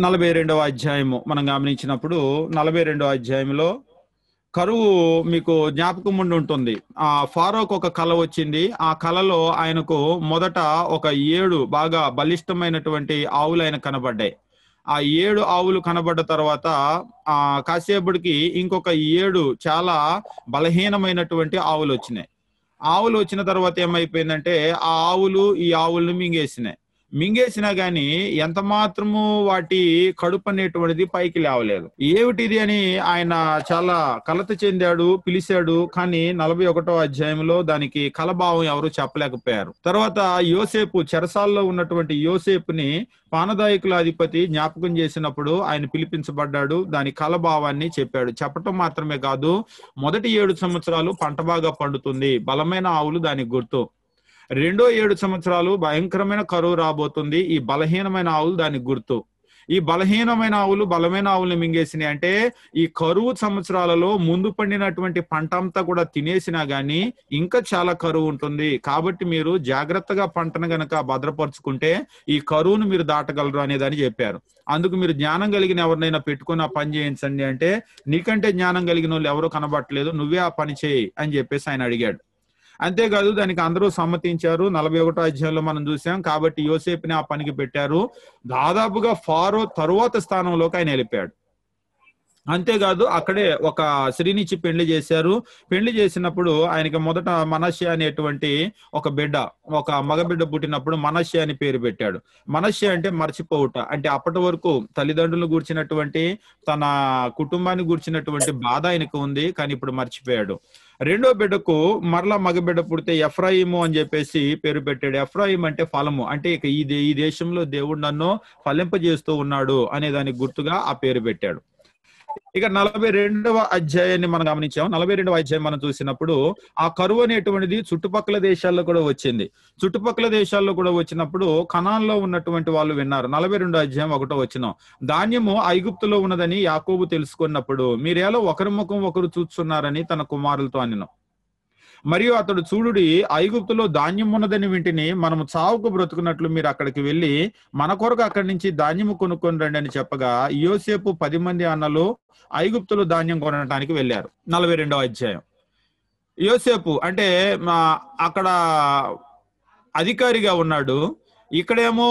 42వ అధ్యాయము మనం గమనించినప్పుడు 42వ అధ్యాయంలో కరువు మీకు జ్ఞాపకం ఉండి ఉంటుంది. ఫారోకు ఒక కల వచ్చింది. ఆ కలలో ఆయనకు మొదట ఒక 7 బాగా బలిష్టమైనటువంటి ఆవులు ఆయన కనబడ్డాయి. ఆ 7 ఆవులు కనబడ్డ తర్వాత కాసేపటికి ఇంకొక 7 చాలా బలహీనమైనటువంటి ఆవులు వచ్చినాయి. ఆవులు వచ్చిన తర్వాత ఏమైపోయిందంటే ఆ ఆవులు ఈ ఆవులను మింగేసినా గాని ఎంత మాత్రము వాటి కడుపు అనేటువంటిది పైకి లేవలేదు. ఏమిటిది అని ఆయన చాలా కలత చెందాడు, పిలిచాడు. కానీ 41వ అధ్యాయంలో దానికి కలభావం ఎవరు చెప్పలేకపోయారు. తర్వాత యోసేపు చెరసాల్లో ఉన్నటువంటి యోసేపుని పానదాయకుల అధిపతి జ్ఞాపకం చేసినప్పుడు ఆయన పిలిపించబడ్డాడు. దాని కలభావాన్ని చెప్పాడు. చెప్పటం మాత్రమే కాదు, మొదటి 7 సంవత్సరాలు పంట బాగా పండుతుంది, బలమైన ఆవులు దానికి గుర్తు. రెండో 7 సంవత్సరాలు భయంకరమైన కరువు రాబోతుంది, ఈ బలహీనమైన ఆవులు దానికి గుర్తు. ఈ బలహీనమైన ఆవులు బలమైన ఆవుల్ని మింగేసినాయి అంటే ఈ కరువు సంవత్సరాలలో ముందు పండినటువంటి పంట అంతా కూడా తినేసినా గానీ ఇంకా చాలా కరువు ఉంటుంది. కాబట్టి మీరు జాగ్రత్తగా పంటను గనక భద్రపరుచుకుంటే ఈ కరువును మీరు దాటగలరు అనేదని చెప్పారు. అందుకు మీరు జ్ఞానం కలిగిన ఎవరినైనా పెట్టుకుని ఆ పని చేయించండి అంటే, నీకంటే జ్ఞానం కలిగిన వాళ్ళు ఎవరు కనబట్టలేదు, నువ్వే ఆ పని చేయి అని చెప్పేసి ఆయన అడిగాడు. అంతేకాదు దానికి అందరూ సమ్మతించారు. 41వ అధ్యాయంలో మనం చూసాం. కాబట్టి యోసేపుని ఆ పనికి పెట్టారు. దాదాపుగా ఫారో తరువాత స్థానంలోకి ఆయన వెళ్ళిపోయాడు. అంతేకాదు అక్కడే ఒక స్త్రీనిచ్చి పెళ్లి చేశారు. పెళ్లి చేసినప్పుడు ఆయనకి మొదట మనష్య అనేటువంటి ఒక మగబిడ్డ పుట్టినప్పుడు మనష్య అని పేరు పెట్టాడు. మనష్య అంటే మర్చిపోవుట, అంటే అప్పటి వరకు తల్లిదండ్రులు గూర్చినటువంటి తన కుటుంబాన్ని గూర్చినటువంటి బాధ ఆయనకు ఉంది, కానీ ఇప్పుడు మర్చిపోయాడు. రెండో బిడ్డకు మరలా మగబిడ్డ పుడితే ఎఫ్రాయిము అని చెప్పేసి పేరు పెట్టాడు. ఎఫ్రాయిం అంటే ఫలము, అంటే ఇక ఈ దేశంలో దేవుడు నన్ను ఫలింపజేస్తూ ఉన్నాడు అనే దానికి గుర్తుగా ఆ పేరు పెట్టాడు. ఇక 42వ అధ్యాయాన్ని మనం గమనించాం. 42వ అధ్యాయం మనం చూసినప్పుడు ఆ కరువు అనేటువంటిది చుట్టుపక్కల దేశాల్లో కూడా వచ్చింది. చుట్టుపక్కల దేశాల్లో కూడా వచ్చినప్పుడు కనాన్లో ఉన్నటువంటి వాళ్ళు విన్నారు. 42వ అధ్యాయం 1వ వచనం, ధాన్యము ఐగుప్తులో ఉన్నదని యాకోబు తెలుసుకున్నప్పుడు మీరేలో ఒకరి ముఖం ఒకరు చూస్తున్నారని తన కుమారులతో అనెను. మరియు అతడు చూడుడి, ఐగుప్తులో ధాన్యం ఉన్నదని వింటిని, మనము చావుకు బ్రతుకున్నట్లు మీరు అక్కడికి వెళ్ళి మన కొరకు అక్కడి నుంచి ధాన్యము కొనుక్కొని రండి అని చెప్పగా యోసేపు 10 మంది అన్నలు ఐగుప్తులో ధాన్యం కొనడానికి వెళ్ళారు. 42వ అధ్యాయం. యోసేపు అంటే అక్కడ అధికారిగా ఉన్నాడు. ఇక్కడేమో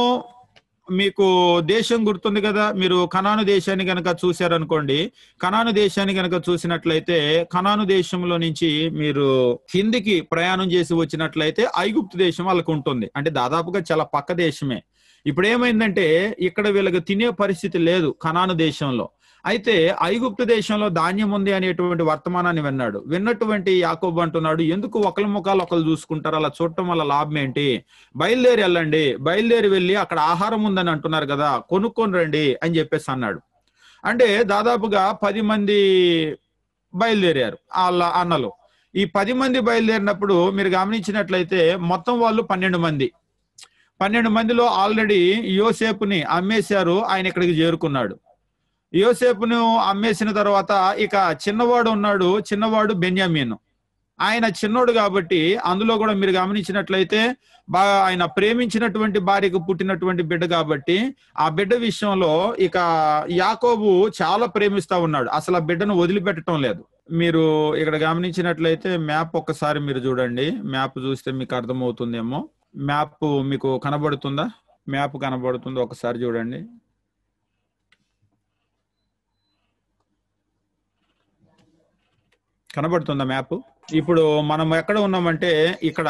మీకు దేశం గుర్తుంది కదా, మీరు కనాను దేశాన్ని గనక చూశారనుకోండి. కనాను దేశాన్ని గనక చూసినట్లయితే కనాను దేశంలో నుంచి మీరు కిందికి ప్రయాణం చేసి వచ్చినట్లయితే ఐగుప్తు దేశం వాళ్ళకు ఉంటుంది. అంటే దాదాపుగా చాలా పక్క దేశమే. ఇప్పుడు ఏమైందంటే ఇక్కడ వీళ్ళకి తినే పరిస్థితి లేదు కనాను దేశంలో. అయితే ఐగుప్తు దేశంలో ధాన్యం ఉంది అనేటువంటి వర్తమానాన్ని విన్నటువంటి యాకోబు అంటున్నాడు, ఎందుకు ఒకరి ముఖాలు ఒకరు చూసుకుంటారు, అలా చూడటం వల్ల లాభం ఏంటి, బయలుదేరి వెళ్ళండి, బయలుదేరి వెళ్ళి అక్కడ ఆహారం ఉందని అంటున్నారు కదా, కొనుక్కొని రండి అని చెప్పేసి అన్నాడు. అంటే దాదాపుగా 10 మంది బయలుదేరారు వాళ్ళ అన్నలు. ఈ 10 మంది బయలుదేరినప్పుడు మీరు గమనించినట్లయితే మొత్తం వాళ్ళు 12 మంది. 12 మందిలో ఆల్రెడీ యోసేపుని అమ్మేశారు, ఆయన ఇక్కడికి చేరుకున్నాడు. యోసేపును అమ్మేసిన తర్వాత ఇక చిన్నవాడు ఉన్నాడు, చిన్నవాడు బెన్యామీను. ఆయన చిన్నోడు కాబట్టి అందులో కూడా మీరు గమనించినట్లయితే బాగా ఆయన ప్రేమించినటువంటి భార్యకు పుట్టినటువంటి బిడ్డ కాబట్టి ఆ బిడ్డ విషయంలో ఇక యాకోబు చాలా ప్రేమిస్తా ఉన్నాడు, అసలు ఆ బిడ్డను వదిలిపెట్టడం లేదు. మీరు ఇక్కడ గమనించినట్లయితే మ్యాప్ ఒక్కసారి మీరు చూడండి. మ్యాప్ చూస్తే మీకు అర్థమవుతుందేమో. మ్యాప్ మీకు కనబడుతుందా? మ్యాప్ కనబడుతుంది, ఒకసారి చూడండి. కనబడుతుందా మ్యాప్? ఇప్పుడు మనం ఎక్కడ ఉన్నామంటే ఇక్కడ,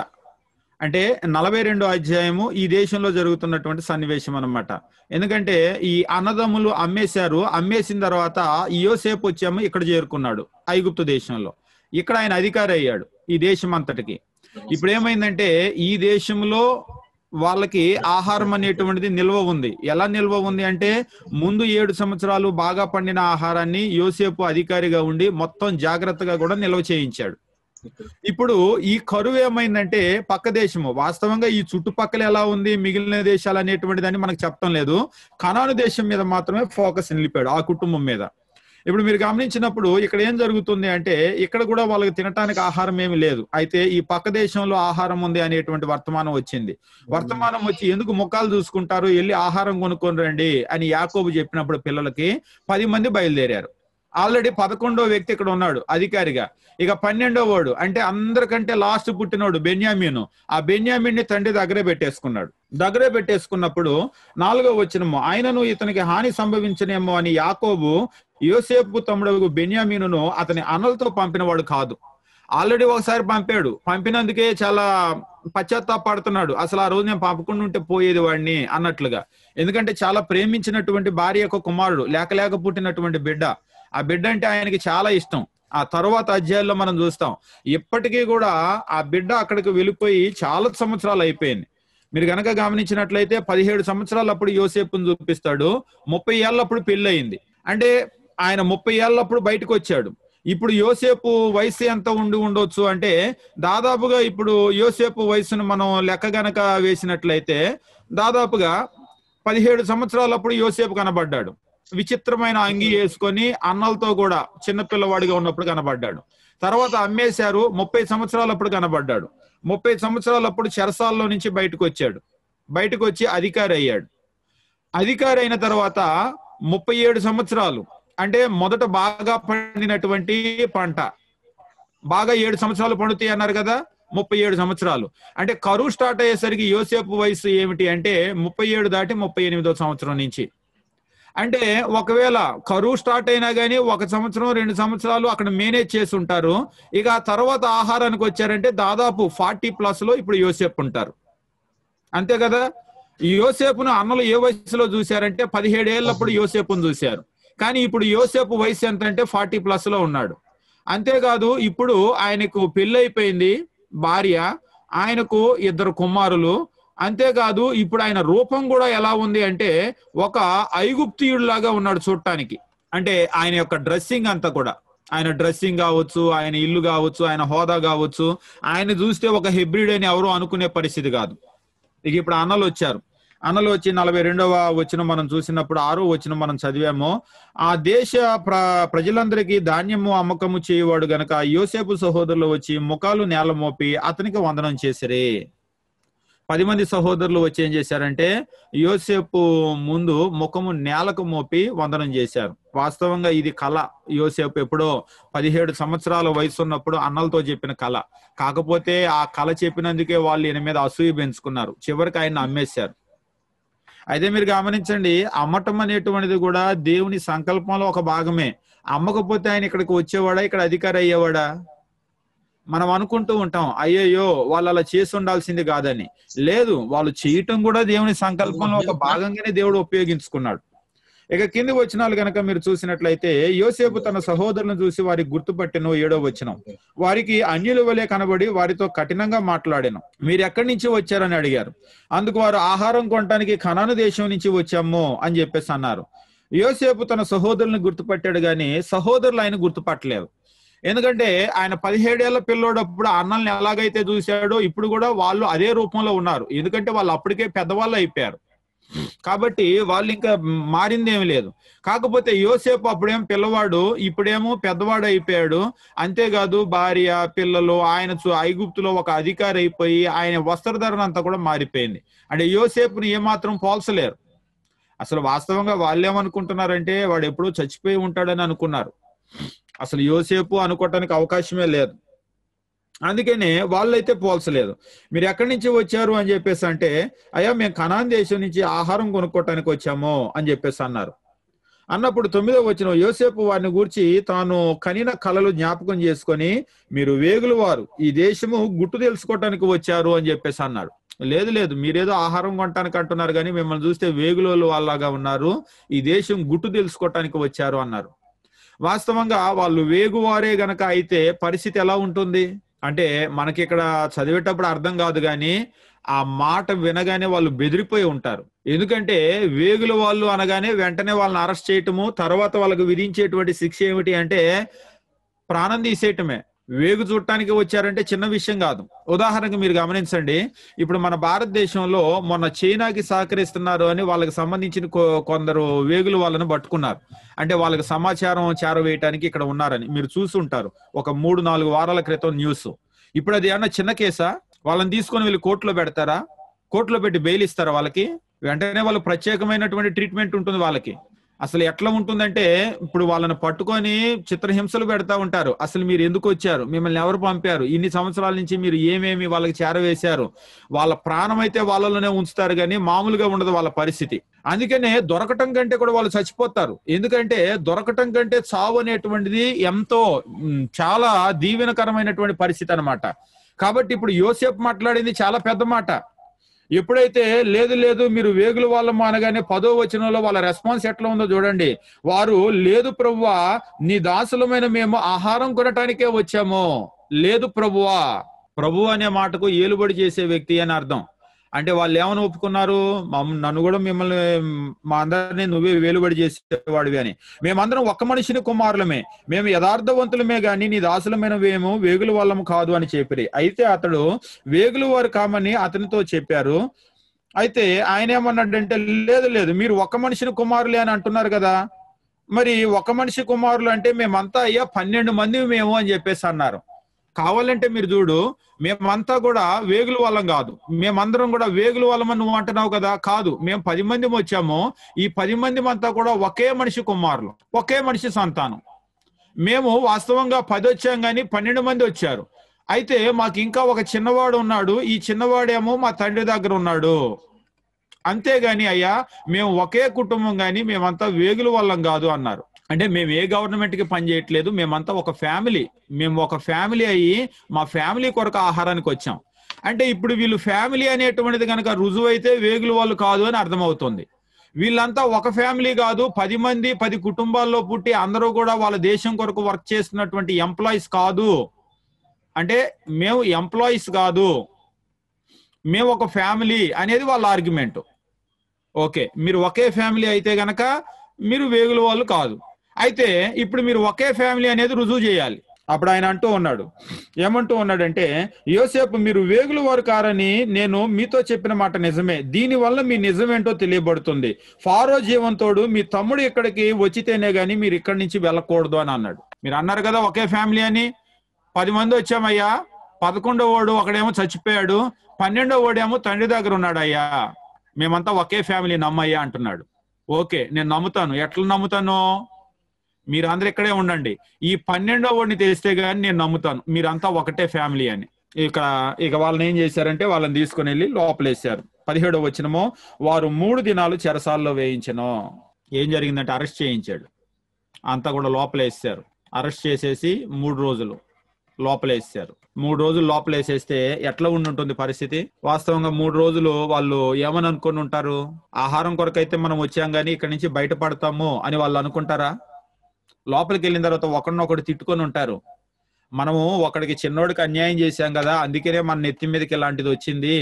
అంటే 42వ అధ్యాయము ఈ దేశంలో జరుగుతున్నటువంటి సన్నివేశం అన్నమాట. ఎందుకంటే ఈ అన్నదమ్ములు అమ్మేశారు, అమ్మేసిన తర్వాత యోసేపు వచ్చేమో ఇక్కడ చేరుకున్నాడు ఐగుప్తు దేశంలో. ఇక్కడ ఆయన అధికారి అయ్యాడు ఈ దేశం అంతటికి. ఇప్పుడు ఏమైందంటే ఈ దేశంలో వాళ్ళకి ఆహారం అనేటువంటిది నిల్వ ఉంది. ఎలా నిల్వ ఉంది అంటే ముందు 7 సంవత్సరాలు బాగా పండిన ఆహారాన్ని యోసేపు అధికారిగా ఉండి మొత్తం జాగ్రత్తగా కూడా నిల్వ చేయించాడు. ఇప్పుడు ఈ కరువు ఏమైందంటే పక్క దేశము, వాస్తవంగా ఈ చుట్టుపక్కల ఎలా ఉంది మిగిలిన దేశాలు అనేటువంటి దాన్ని మనకు చెప్పడం లేదు. కనాను దేశం మీద మాత్రమే ఫోకస్ నిలిపాడు, ఆ కుటుంబం మీద. ఇప్పుడు మీరు గమనించినప్పుడు ఇక్కడ ఏం జరుగుతుంది అంటే ఇక్కడ కూడా వాళ్ళకి తినటానికి ఆహారం ఏమి లేదు. అయితే ఈ పక్క దేశంలో ఆహారం ఉంది అనేటువంటి వర్తమానం వచ్చింది. వర్తమానం వచ్చి ఎందుకు ముఖాలు చూసుకుంటారు, వెళ్ళి ఆహారం కొనుక్కొని రండి అని యాకోబు చెప్పినప్పుడు పిల్లలకి 10 మంది బయలుదేరారు. ఆల్రెడీ 11వ వ్యక్తి ఇక్కడ ఉన్నాడు అధికారిగా. ఇక 12వ వాడు అంటే అందరికంటే లాస్ట్ పుట్టినోడు బెన్యామీను. ఆ బెన్యామీన్ని తండ్రి దగ్గరే పెట్టేసుకున్నాడు. దగ్గరే పెట్టేసుకున్నప్పుడు 4వ వచనము, ఆయనను ఇతనికి హాని సంభవించనేమో అని యాకోబు యోసేపు తమ్ముడు బెన్యామీనును అతని అన్నలతో పంపినవాడు కాదు. ఆల్రెడీ ఒకసారి పంపాడు, పంపినందుకే చాలా పశ్చాత్తాపడుతున్నాడు. అసలు ఆ రోజు నేను పంపకుండా ఉంటే పోయేది వాడిని అన్నట్లుగా. ఎందుకంటే చాలా ప్రేమించినటువంటి భార్య యొక్క కుమారుడు, లేక పుట్టినటువంటి బిడ్డ. ఆ బిడ్డ అంటే ఆయనకి చాలా ఇష్టం. ఆ తరువాత అధ్యాయాల్లో మనం చూస్తాం ఇప్పటికీ కూడా ఆ బిడ్డ అక్కడికి వెళ్ళిపోయి చాలా సంవత్సరాలు అయిపోయింది. మీరు గనక గమనించినట్లయితే 17 సంవత్సరాలు అప్పుడు యోసేపుని చూపిస్తాడు. 30 ఏళ్ళప్పుడు పెళ్లి అయింది. అంటే ఆయన 30 ఏళ్ళప్పుడు బయటకు వచ్చాడు. ఇప్పుడు యోసేపు వయసు ఎంత ఉండొచ్చు అంటే దాదాపుగా ఇప్పుడు యోసేపు వయసును మనం లెక్క గనక వేసినట్లయితే దాదాపుగా 17 సంవత్సరాలప్పుడు యోసేపు కనబడ్డాడు. విచిత్రమైన అంగి వేసుకొని అన్నలతో కూడా చిన్నపిల్లవాడిగా ఉన్నప్పుడు కనబడ్డాడు. తర్వాత అమ్మేశారు. 30 సంవత్సరాలప్పుడు కనబడ్డాడు. 30 సంవత్సరాలప్పుడు చెరసాల్లో నుంచి బయటకు వచ్చాడు. బయటకు వచ్చి అధికారి అయ్యాడు. అధికారి అయిన తర్వాత 37 సంవత్సరాలు అంటే మొదట బాగా పండినటువంటి పంట బాగా 7 సంవత్సరాలు పండుతాయి అన్నారు కదా, 37 సంవత్సరాలు. అంటే కరువు స్టార్ట్ అయ్యేసరికి యోసేపు వయసు ఏమిటి అంటే 37 దాటి 38వ సంవత్సరం నుంచి. అంటే ఒకవేళ కరువు స్టార్ట్ అయినా కానీ 1 సంవత్సరం 2 సంవత్సరాలు అక్కడ మేనేజ్ చేసి ఉంటారు. ఇక ఆ తర్వాత ఆహారానికి వచ్చారంటే దాదాపు 40+ లో ఇప్పుడు యోసేపు ఉంటారు. అంతే కదా. ఈ యోసేపును అన్నలు ఏ వయసులో చూశారంటే 17 ఏళ్ళప్పుడు యోసేపును చూశారు. కానీ ఇప్పుడు యోసేపు వయసు ఎంత అంటే 40+ లో ఉన్నాడు. అంతేకాదు ఇప్పుడు ఆయనకు పెళ్లి అయిపోయింది, భార్య, ఆయనకు 2 కుమారులు. అంతేకాదు ఇప్పుడు ఆయన రూపం కూడా ఎలా ఉంది అంటే ఒక ఐగుప్తియుడిలాగా ఉన్నాడు చూడటానికి. అంటే ఆయన యొక్క డ్రెస్సింగ్ అంతా కూడా, ఆయన డ్రెస్సింగ్ కావచ్చు, ఆయన ఇల్లు కావచ్చు, ఆయన హోదా కావచ్చు, ఆయన చూస్తే ఒక హెబ్రిడ్ అని ఎవరు అనుకునే పరిస్థితి కాదు. ఇక ఇప్పుడు అన్నలు వచ్చారు. అన్నలు వచ్చి 42వ వచనం మనం చూసినప్పుడు 6వ వచనం మనం చదివాము. ఆ దేశ ప్రజలందరికీ ధాన్యము అమ్మకము చేయవాడు గనక యోసేపు సహోదరులు వచ్చి ముఖాలు నేల మోపి అతనికి వందనం చేసిరే. 10 మంది సహోదరులు వచ్చి ఏం చేశారంటే యోసేపు ముందు ముఖము నేలకు మోపి వందనం చేశారు. వాస్తవంగా ఇది కళ. యోసేపు ఎప్పుడో 17 సంవత్సరాల వయసు ఉన్నప్పుడు అన్నలతో చెప్పిన కళ. కాకపోతే ఆ కళ చెప్పినందుకే వాళ్ళు ఈయన మీద అసూయ పెంచుకున్నారు. చివరికి ఆయన అమ్మేశారు. అయితే మీరు గమనించండి, అమ్మటం అనేటువంటిది కూడా దేవుని సంకల్పంలో ఒక భాగమే. అమ్మకపోతే ఆయన ఇక్కడికి వచ్చేవాడా, ఇక్కడ అధికారి అయ్యేవాడా? మనం అనుకుంటూ ఉంటాం అయ్యయ్యో వాళ్ళు అలా చేసి ఉండాల్సింది కాదని. లేదు, వాళ్ళు చేయటం కూడా దేవుని సంకల్పంలో ఒక భాగంగానే దేవుడు ఉపయోగించుకున్నాడు. ఇక కింది వచనాలు గనక మీరు చూసినట్లయితే యోసేపు తన సహోదరులను చూసి వారికి గుర్తుపట్టెను. 7వ వచనం, వారికి అన్యుల వలె కనబడి వారితో కఠినంగా మాట్లాడాను. మీరు ఎక్కడి నుంచి వచ్చారని అడిగారు. అందుకు వారు ఆహారం కొనడానికి కనాను దేశం నుంచి వచ్చాము అని చెప్పేసి అన్నారు. యోసేపు తన సహోదరులను గుర్తుపట్టాడు గాని సహోదరులు ఆయన గుర్తుపట్టలేదు. ఎందుకంటే ఆయన 17 ఏళ్ల పిల్లోడప్పుడు అన్నల్ని ఎలాగైతే చూశాడో ఇప్పుడు కూడా వాళ్ళు అదే రూపంలో ఉన్నారు. ఎందుకంటే వాళ్ళు అప్పటికే పెద్దవాళ్ళు అయిపోయారు కాబట్టి వాళ్ళు ఇంకా మారిందేమి లేదు. కాకపోతే యోసేపు అప్పుడేం పిల్లవాడు, ఇప్పుడేమో పెద్దవాడు అయిపోయాడు. అంతేకాదు భార్య, పిల్లలు, ఆయన ఐగుప్తులో ఒక అధికారి అయిపోయి ఆయన వస్త్రధరణ అంతా కూడా మారిపోయింది. అంటే యోసేపుని ఏమాత్రం పోల్చలేరు. అసలు వాస్తవంగా వాళ్ళు ఏమనుకుంటున్నారంటే వాడు ఎప్పుడూ చచ్చిపోయి ఉంటాడని అనుకున్నారు. అసలు యోసేపు అనుకోవటానికి అవకాశమే లేదు. అందుకనే వాళ్ళైతే పోల్చలేదు. మీరు ఎక్కడి నుంచి వచ్చారు అని చెప్పేసి అంటే అయ్యా మేము కనాన్ దేశం నుంచి ఆహారం కొనుక్కోవటానికి వచ్చాము అని చెప్పేసి అన్నారు. అన్నప్పుడు 9వ వచనం, యోసేపు వారిని గూర్చి తాను కనిన కలలు జ్ఞాపకం చేసుకొని మీరు వేగులు వారు ఈ దేశము గుట్టు తెలుసుకోవటానికి వచ్చారు అని చెప్పేసి అన్నాడు. లేదు లేదు, మీరేదో ఆహారం కొనటానికి అంటున్నారు కానీ మిమ్మల్ని చూస్తే వేగులోళ్ళు వాళ్ళలాగా ఉన్నారు, ఈ దేశం గుట్టు తెలుసుకోవటానికి వచ్చారు అన్నారు. వాస్తవంగా వాళ్ళు వేగువారే గనక అయితే పరిస్థితి ఎలా ఉంటుంది అంటే మనకి ఇక్కడ చదివేటప్పుడు అర్థం కాదు కానీ ఆ మాట వినగానే వాళ్ళు బెదిరిపోయి ఉంటారు. ఎందుకంటే వేగుల వాళ్ళు అనగానే వెంటనే వాళ్ళని అరెస్ట్ చేయటము, తర్వాత వాళ్ళకు విధించేటువంటి శిక్ష ఏమిటి అంటే ప్రాణం తీసేయటమే. వేగు చూడటానికి వచ్చారంటే చిన్న విషయం కాదు. ఉదాహరణకు మీరు గమనించండి, ఇప్పుడు మన భారతదేశంలో మొన్న చైనాకి సహకరిస్తున్నారు అని వాళ్ళకి సంబంధించిన కొందరు వేగులు వాళ్ళని పట్టుకున్నారు. అంటే వాళ్ళకి సమాచారం చేరవేయటానికి ఇక్కడ ఉన్నారని మీరు చూసుంటారు. ఒక 3-4 వారాల క్రితం న్యూస్. ఇప్పుడు అది ఏమన్నా చిన్న కేసా? వాళ్ళని తీసుకొని వెళ్ళి కోర్టులో పెడతారా? కోర్టులో పెట్టి బెయిల్ ఇస్తారా వాళ్ళకి? వెంటనే వాళ్ళు ప్రత్యేకమైనటువంటి ట్రీట్మెంట్ ఉంటుంది వాళ్ళకి. అసలు ఎట్లా ఉంటుందంటే, ఇప్పుడు వాళ్ళని పట్టుకొని చిత్రహింసలు పెడతా ఉంటారు. అసలు మీరు ఎందుకు వచ్చారు, మిమ్మల్ని ఎవరు పంపారు, ఇన్ని సంవత్సరాల నుంచి మీరు ఏమేమి వాళ్ళకి చేరవేశారు, వాళ్ళ ప్రాణం అయితే వాళ్ళలోనే ఉంచుతారు కానీ మామూలుగా ఉండదు వాళ్ళ పరిస్థితి. అందుకనే దొరకటం కంటే కూడా వాళ్ళు చచ్చిపోతారు. ఎందుకంటే దొరకటం కంటే చావు అనేటువంటిది ఎంతో చాలా దీవెనకరమైనటువంటి పరిస్థితి అన్నమాట. కాబట్టి ఇప్పుడు యోసేపు మాట్లాడింది చాలా పెద్ద మాట. ఎప్పుడైతే లేదు లేదు మీరు వేగుల వాళ్ళము అనగానే 10వ వచనంలో వాళ్ళ రెస్పాన్స్ ఎట్లా ఉందో చూడండి. వారు, లేదు ప్రభువా, నీ దాసులమైన మేము ఆహారం కొనటానికే వచ్చాము. లేదు ప్రభువా. ప్రభు అనే మాటకు ఏలుబడి చేసే వ్యక్తి అని అర్థం. అంటే వాళ్ళు ఏమని ఒప్పుకున్నారు, నన్ను కూడా మిమ్మల్ని మా అందరినీ నువ్వే వేలుబడి చేసేవాడివి అని. మేమందరం ఒక్క మనిషిని కుమారులమే, మేము యథార్థవంతులమే గాని నీ దాసులమైన మేము వేగుల వాళ్ళము కాదు అని చెప్పిరి. అయితే అతడు వేగుల వారు కామని అతనితో చెప్పారు. అయితే ఆయన ఏమన్నాడంటే, లేదు లేదు మీరు ఒక్క మనిషిని కుమారులే అని అంటున్నారు కదా, మరి ఒక్క మనిషి కుమారులు అంటే మేమంతా అయ్యా 12 మంది మేము అని చెప్పేసి అన్నారు. కావాలంటే మీరు చూడు, మేమంతా కూడా వేగుల వాళ్ళం కాదు, మేమందరం కూడా వేగుల వాళ్ళమని నువ్వు అంటున్నావు కదా, కాదు, మేము 10 మంది వచ్చాము. ఈ 10 మంది అంతా కూడా ఒకే మనిషి కుమారులు, ఒకే మనిషి సంతానం. మేము వాస్తవంగా 10 వచ్చాం కానీ 12 మంది వచ్చారు. అయితే మాకు ఇంకా ఒక చిన్నవాడు ఉన్నాడు, ఈ చిన్నవాడేమో మా తండ్రి దగ్గర ఉన్నాడు. అంతేగాని అయ్యా మేము ఒకే కుటుంబం గాని మేమంతా వేగుల వాళ్ళం కాదు అన్నారు. అంటే మేము ఏ గవర్నమెంట్ కి పని చేయట్లేదు, మేమంతా ఒక ఫ్యామిలీ, మేము ఒక ఫ్యామిలీ అయ్యి మా ఫ్యామిలీ కొరకు ఆహారానికి వచ్చాం. అంటే ఇప్పుడు వీళ్ళు ఫ్యామిలీ అనేటువంటిది కనుక రుజువు అయితే వేగుల వాళ్ళు కాదు అని అర్థమవుతుంది. వీళ్ళంతా ఒక ఫ్యామిలీ కాదు, 10 మంది 10 కుటుంబాల్లో పుట్టి అందరూ కూడా వాళ్ళ దేశం కొరకు వర్క్ చేస్తున్నటువంటి ఎంప్లాయీస్ కాదు. అంటే మేము ఎంప్లాయీస్ కాదు, మేము ఒక ఫ్యామిలీ అనేది వాళ్ళ ఆర్గ్యుమెంట్. ఓకే, మీరు ఒకే ఫ్యామిలీ అయితే గనక మీరు వేగుల వాళ్ళు కాదు. అయితే ఇప్పుడు మీరు ఒకే ఫ్యామిలీ అనేది రుజువు చేయాలి. అప్పుడు ఆయన అంటూ ఉన్నాడు, ఏమంటూ ఉన్నాడంటే, యోసేపు మీరు వేగుల వారు కారని నేను మీతో చెప్పిన మాట నిజమే, దీని వల్ల మీ నిజమేంటో తెలియబడుతుంది. ఫారో జీవంతోడు మీ తమ్ముడు ఇక్కడికి వచ్చితేనే గాని మీరు ఇక్కడి నుంచి వెళ్ళకూడదు అని అన్నాడు. మీరు అన్నారు కదా ఒకే ఫ్యామిలీ అని, 10 మంది వచ్చామయ్యా, 11వ వాడు ఒకడేమో చచ్చిపోయాడు, 12వ వాడేమో తండ్రి దగ్గర ఉన్నాడు అయ్యా, మేమంతా ఒకే ఫ్యామిలీ నమ్మయ్యా అంటున్నాడు. ఓకే, నేను నమ్ముతాను. ఎట్లా నమ్ముతాను? మీరు అందరు ఇక్కడే ఉండండి, ఈ 12వ వాడిని తెలిస్తే గాని నేను నమ్ముతాను మీరంతా ఒకటే ఫ్యామిలీ అని. ఇక వాళ్ళని ఏం చేశారంటే వాళ్ళని తీసుకుని వెళ్ళి లోపలేశారు. 17వ వచనము, వారు 3 దినాలు చెరసాల్లో వేయించను. ఏం జరిగిందంటే అరెస్ట్ చేయించాడు, అంతా కూడా లోపలేసారు. అరెస్ట్ చేసేసి 3 రోజులు లోపలేసారు. 3 రోజులు లోపలేసేస్తే ఎట్లా ఉండుంటుంది పరిస్థితి? వాస్తవంగా 3 రోజులు వాళ్ళు ఏమని అనుకుని ఉంటారు? ఆహారం కొరకైతే మనం వచ్చాం గానీ ఇక్కడి నుంచి బయటపడతాము అని వాళ్ళు అనుకుంటారా? లోపలికి వెళ్ళిన తర్వాత ఒకరినొకడు తిట్టుకొని ఉంటారు. మనము ఒకడికి చిన్నోడికి అన్యాయం చేశాం కదా, అందుకనే మన నెత్తి మీదకి ఇలాంటిది వచ్చింది,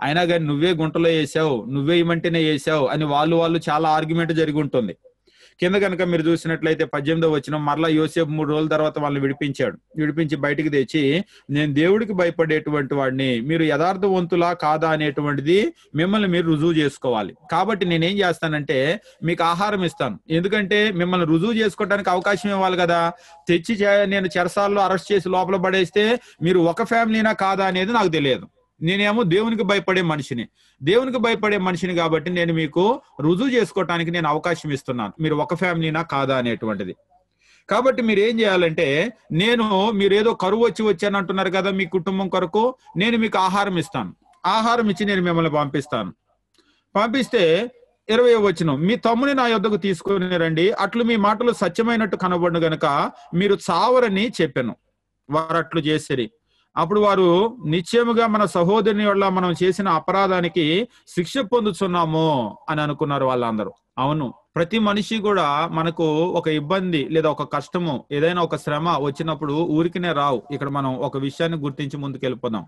అయినా కానీ నువ్వే గుంటలో వేసావు, నువ్వే ఇమంటేనే వేసావు అని వాళ్ళు చాలా ఆర్గ్యుమెంట్ జరిగి ఉంటుంది. కింద కనుక మీరు చూసినట్లయితే 18వ వచనం, మరలా యోసేపు 3 రోజుల తర్వాత వాళ్ళని విడిపించి బయటికి తెచ్చి, నేను దేవుడికి భయపడేటువంటి వాడిని, మీరు యథార్థవంతులా కాదా అనేటువంటిది మిమ్మల్ని మీరు రుజువు చేసుకోవాలి. కాబట్టి నేనేం చేస్తానంటే మీకు ఆహారం ఇస్తాను, ఎందుకంటే మిమ్మల్ని రుజువు చేసుకోవడానికి అవకాశం ఇవ్వాలి కదా. తెచ్చి నేను చెరసాల్లో అరెస్ట్ చేసి లోపల పడేస్తే మీరు ఒక ఫ్యామిలీనా కాదా అనేది నాకు తెలియదు. నేనేమో దేవునికి భయపడే మనిషిని కాబట్టి నేను మీకు రుజువు చేసుకోవటానికి నేను అవకాశం ఇస్తున్నాను, మీరు ఒక ఫ్యామిలీనా కాదా అనేటువంటిది. కాబట్టి మీరు ఏం చేయాలంటే, మీరేదో కరువు వచ్చాను అంటున్నారు కదా మీ కుటుంబం కొరకు, నేను మీకు ఆహారం ఇస్తాను. ఆహారం ఇచ్చి నేను మిమ్మల్ని పంపిస్తే 20వ వచనం, మీ తమ్ముని నా యొద్దకు తీసుకుని రండి, అట్లు మీ మాటలు సత్యమైనట్టు కనబడును గనుక మీరు చావరని చెప్పాను. వారు అట్లు చేసిరి. అప్పుడు వారు, నిశ్చయముగా మన సహోదరుని వల్ల మనం చేసిన అపరాధానికి శిక్ష పొందుతున్నాము అని అనుకున్నారు వాళ్ళందరూ. అవును, ప్రతి మనిషి కూడా మనకు ఒక ఇబ్బంది లేదా ఒక కష్టము ఏదైనా ఒక శ్రమ వచ్చినప్పుడు ఊరికినే రావు. ఇక్కడ మనం ఒక విషయాన్ని గుర్తించి ముందుకెళ్ళిపోదాం.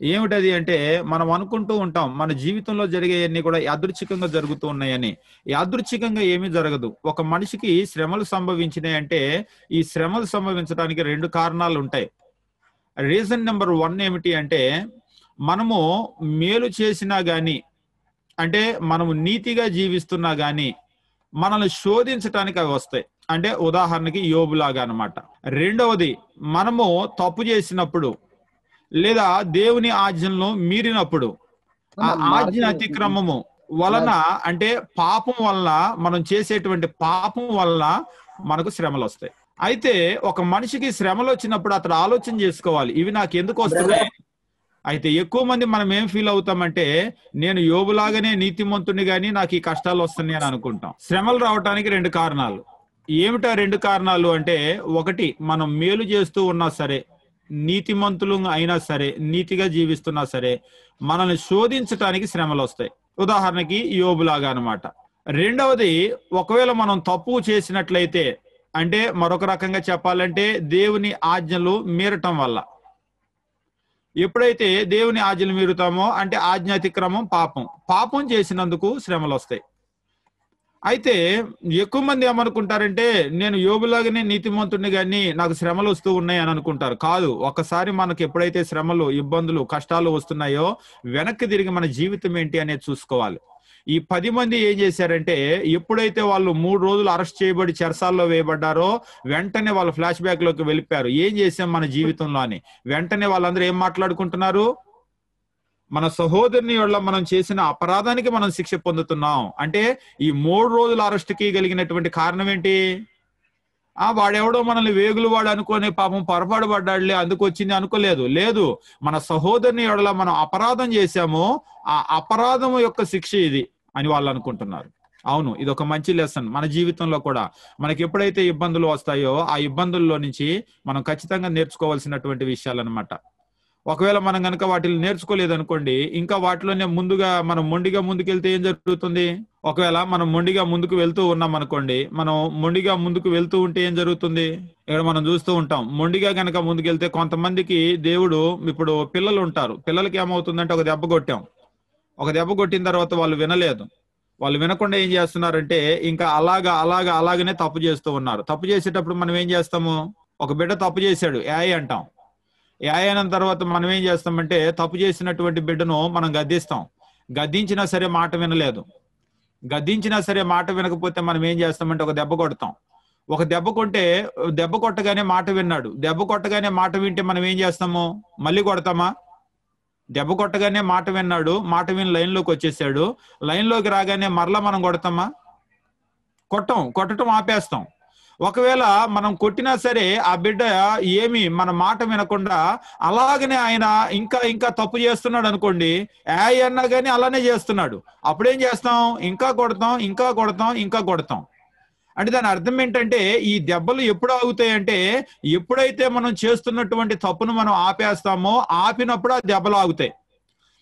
ఏమిటది అంటే, మనం అనుకుంటూ ఉంటాం మన జీవితంలో జరిగేవన్నీ కూడా యాదృచ్ఛికంగా జరుగుతూ ఉన్నాయని. యాదృచ్ఛికంగా ఏమీ జరగదు. ఒక మనిషికి శ్రమలు సంభవించినాయి అంటే ఈ శ్రమలు సంభవించడానికి 2 కారణాలు ఉంటాయి. రీజన్ నెంబర్ 1 ఏమిటి అంటే, మనము మేలు చేసినా గాని, అంటే మనము నీతిగా జీవిస్తున్నా గాని మనల్ని శోధించటానికి అవి వస్తాయి. అంటే ఉదాహరణకి యోబులాగా అన్నమాట. రెండవది, మనము తప్పు చేసినప్పుడు లేదా దేవుని ఆజ్ఞలను మీరినప్పుడు ఆ ఆజ్ఞ అతిక్రమము వలన, అంటే పాపం వలన, మనం చేసేటువంటి పాపం వలన మనకు శ్రమలు వస్తాయి. అయితే ఒక మనిషికి శ్రమలు వచ్చినప్పుడు అతడు ఆలోచన చేసుకోవాలి, ఇవి నాకు ఎందుకు వస్తున్నాయి. అయితే ఎక్కువ మంది మనం ఏం ఫీల్ అవుతామంటే, నేను యోబులాగానే నీతిమంతుని గాని నాకు ఈ కష్టాలు వస్తున్నాయి అని అనుకుంటాం. శ్రమలు రావడానికి 2 కారణాలు. ఏమిటా 2 కారణాలు అంటే, ఒకటి, మనం మేలు చేస్తూ ఉన్నా సరే, నీతిమంతులు అయినా సరే, నీతిగా జీవిస్తున్నా సరే, మనల్ని శోధించటానికి శ్రమలు వస్తాయి. ఉదాహరణకి యోబులాగా అన్నమాట. రెండవది, ఒకవేళ మనం తప్పు చేసినట్లయితే, అంటే మరొక రకంగా చెప్పాలంటే దేవుని ఆజ్ఞలు మీరటం వల్ల, ఎప్పుడైతే దేవుని ఆజ్ఞలు మీరుతామో అంటే ఆజ్ఞాతిక్రమం పాపం చేసినందుకు శ్రమలు వస్తాయి. అయితే ఎక్కువ మంది ఏమనుకుంటారంటే, నేను యోబులాగానే నీతిమంతుడిని గాని నాకు శ్రమలు వస్తూ ఉన్నాయి అని అనుకుంటారు. కాదు, ఒకసారి మనకు ఎప్పుడైతే శ్రమలు, ఇబ్బందులు, కష్టాలు వస్తున్నాయో వెనక్కి తిరిగి మన జీవితం ఏంటి అనేది చూసుకోవాలి. ఈ 10 మంది ఏం చేశారంటే, ఎప్పుడైతే వాళ్ళు 3 రోజులు అరెస్ట్ చేయబడి చెరసాల్లో వేయబడ్డారో వెంటనే వాళ్ళు ఫ్లాష్ బ్యాక్ లోకి వెళ్ళిపోయారు. ఏం చేశాం మన జీవితంలో అని. వెంటనే వాళ్ళందరూ ఏం మాట్లాడుకుంటున్నారు, మన సహోదరుని వల్ల మనం చేసిన అపరాధానికి మనం శిక్ష పొందుతున్నాం. అంటే ఈ 3 రోజుల అరెస్ట్కి కలిగినటువంటి కారణం ఏంటి? వాడెవడో మనల్ని వేగులు వాడు అనుకోని పాపం పొరపాటు పడ్డాడులే అందుకు వచ్చింది అనుకోలేదు. లేదు, మన సహోదరుని వల్ల మనం అపరాధం చేశామో ఆ అపరాధం యొక్క శిక్ష ఇది అని వాళ్ళు అనుకుంటున్నారు. అవును, ఇది ఒక మంచి లెసన్. మన జీవితంలో కూడా మనకి ఎప్పుడైతే ఇబ్బందులు వస్తాయో ఆ ఇబ్బందుల్లో నుంచి మనం ఖచ్చితంగా నేర్చుకోవాల్సినటువంటి విషయాలన్నమాట. ఒకవేళ మనం కనుక వాటిని నేర్చుకోలేదు అనుకోండి, ఇంకా వాటిలోనే మనం మొండిగా ముందుకెళ్తే ఏం జరుగుతుంది? ఒకవేళ మనం మొండిగా ముందుకు వెళ్తూ ఉన్నాం అనుకోండి, మనం మొండిగా ముందుకు వెళ్తూ ఉంటే ఏం జరుగుతుంది? ఇక్కడ మనం చూస్తూ ఉంటాం, మొండిగా కనుక ముందుకెళ్తే కొంతమందికి దేవుడు, ఇప్పుడు పిల్లలు ఉంటారు, పిల్లలకి ఏమవుతుందంటే ఒక దెబ్బ కొట్టాం, ఒక దెబ్బ కొట్టిన తర్వాత వాళ్ళు వినలేదు. వాళ్ళు వినకుండా ఏం చేస్తున్నారంటే ఇంకా అలాగనే తప్పు చేస్తూ ఉన్నారు. తప్పు చేసేటప్పుడు మనం ఏం చేస్తాము? ఒక బిడ్డ తప్పు చేశాడు, యాయ్ అంటాం. యాయ్ అయిన తర్వాత మనం ఏం చేస్తామంటే తప్పు చేసినటువంటి బిడ్డను మనం గద్దిస్తాం. గద్దించినా సరే మాట వినలేదు. గద్దించినా సరే మాట వినకపోతే మనం ఏం చేస్తామంటే ఒక దెబ్బ కొడతాం. ఒక దెబ్బ కొట్టగానే మాట విన్నాడు. దెబ్బ కొట్టగానే మాట వింటే మనం ఏం చేస్తాము? మళ్ళీ కొడతామా? దెబ్బ కొట్టగానే మాట విన్నాడు, మాట విని లైన్లోకి వచ్చేసాడు. లైన్లోకి రాగానే మరలా మనం కొడతామా? కొట్టడం ఆపేస్తాం. ఒకవేళ మనం కొట్టినా సరే ఆ బిడ్డ ఏమి మన మాట వినకుండా అలాగనే ఆయన ఇంకా తప్పు చేస్తున్నాడు అనుకోండి, అన్నా కానీ అలానే చేస్తున్నాడు. అప్పుడేం చేస్తాం? ఇంకా కొడతాం. అంటే దాని అర్థం ఏంటంటే, ఈ దెబ్బలు ఎప్పుడు ఆగుతాయంటే ఎప్పుడైతే మనం చేస్తున్నటువంటి తప్పును మనం ఆపేస్తామో ఆపినప్పుడు ఆ దెబ్బలు ఆగుతాయి.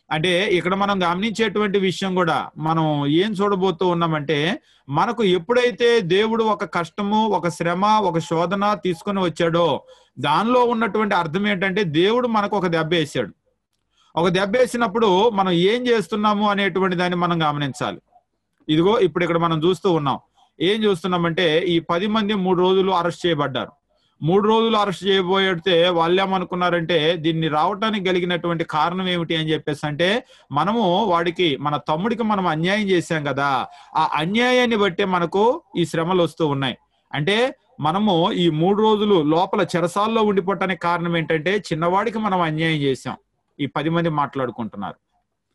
అంటే ఇక్కడ మనం గమనించేటువంటి విషయం కూడా మనం ఏం చూడబోతూ ఉన్నామంటే, మనకు ఎప్పుడైతే దేవుడు ఒక కష్టము, ఒక శ్రమ, ఒక శోధన తీసుకొని వచ్చాడో దానిలో ఉన్నటువంటి అర్థం ఏంటంటే, దేవుడు మనకు ఒక దెబ్బ వేసాడు. ఒక దెబ్బ వేసినప్పుడు మనం ఏం చేస్తున్నాము అనేటువంటి దాన్ని మనం గమనించాలి. ఇదిగో ఇప్పుడు ఇక్కడ మనం చూస్తూ ఉన్నాం. ఏం చూస్తున్నామంటే, ఈ 10 మంది 3 రోజులు అరెస్ట్ చేయబడ్డారు. 3 రోజులు అరెస్ట్ చేయబోయేస్తే వాళ్ళు ఏమనుకున్నారంటే, దీన్ని రావటానికి కలిగినటువంటి కారణం ఏమిటి అని చెప్పేసి అంటే, మన తమ్ముడికి మనం అన్యాయం చేశాం కదా, ఆ అన్యాయాన్ని బట్టే మనకు ఈ శ్రమలు వస్తూ ఉన్నాయి. అంటే మనము ఈ 3 రోజులు లోపల చెరసాల్లో ఉండిపోవటానికి కారణం ఏంటంటే, చిన్నవాడికి మనం అన్యాయం చేశాం. ఈ 10 మంది మాట్లాడుకుంటున్నారు.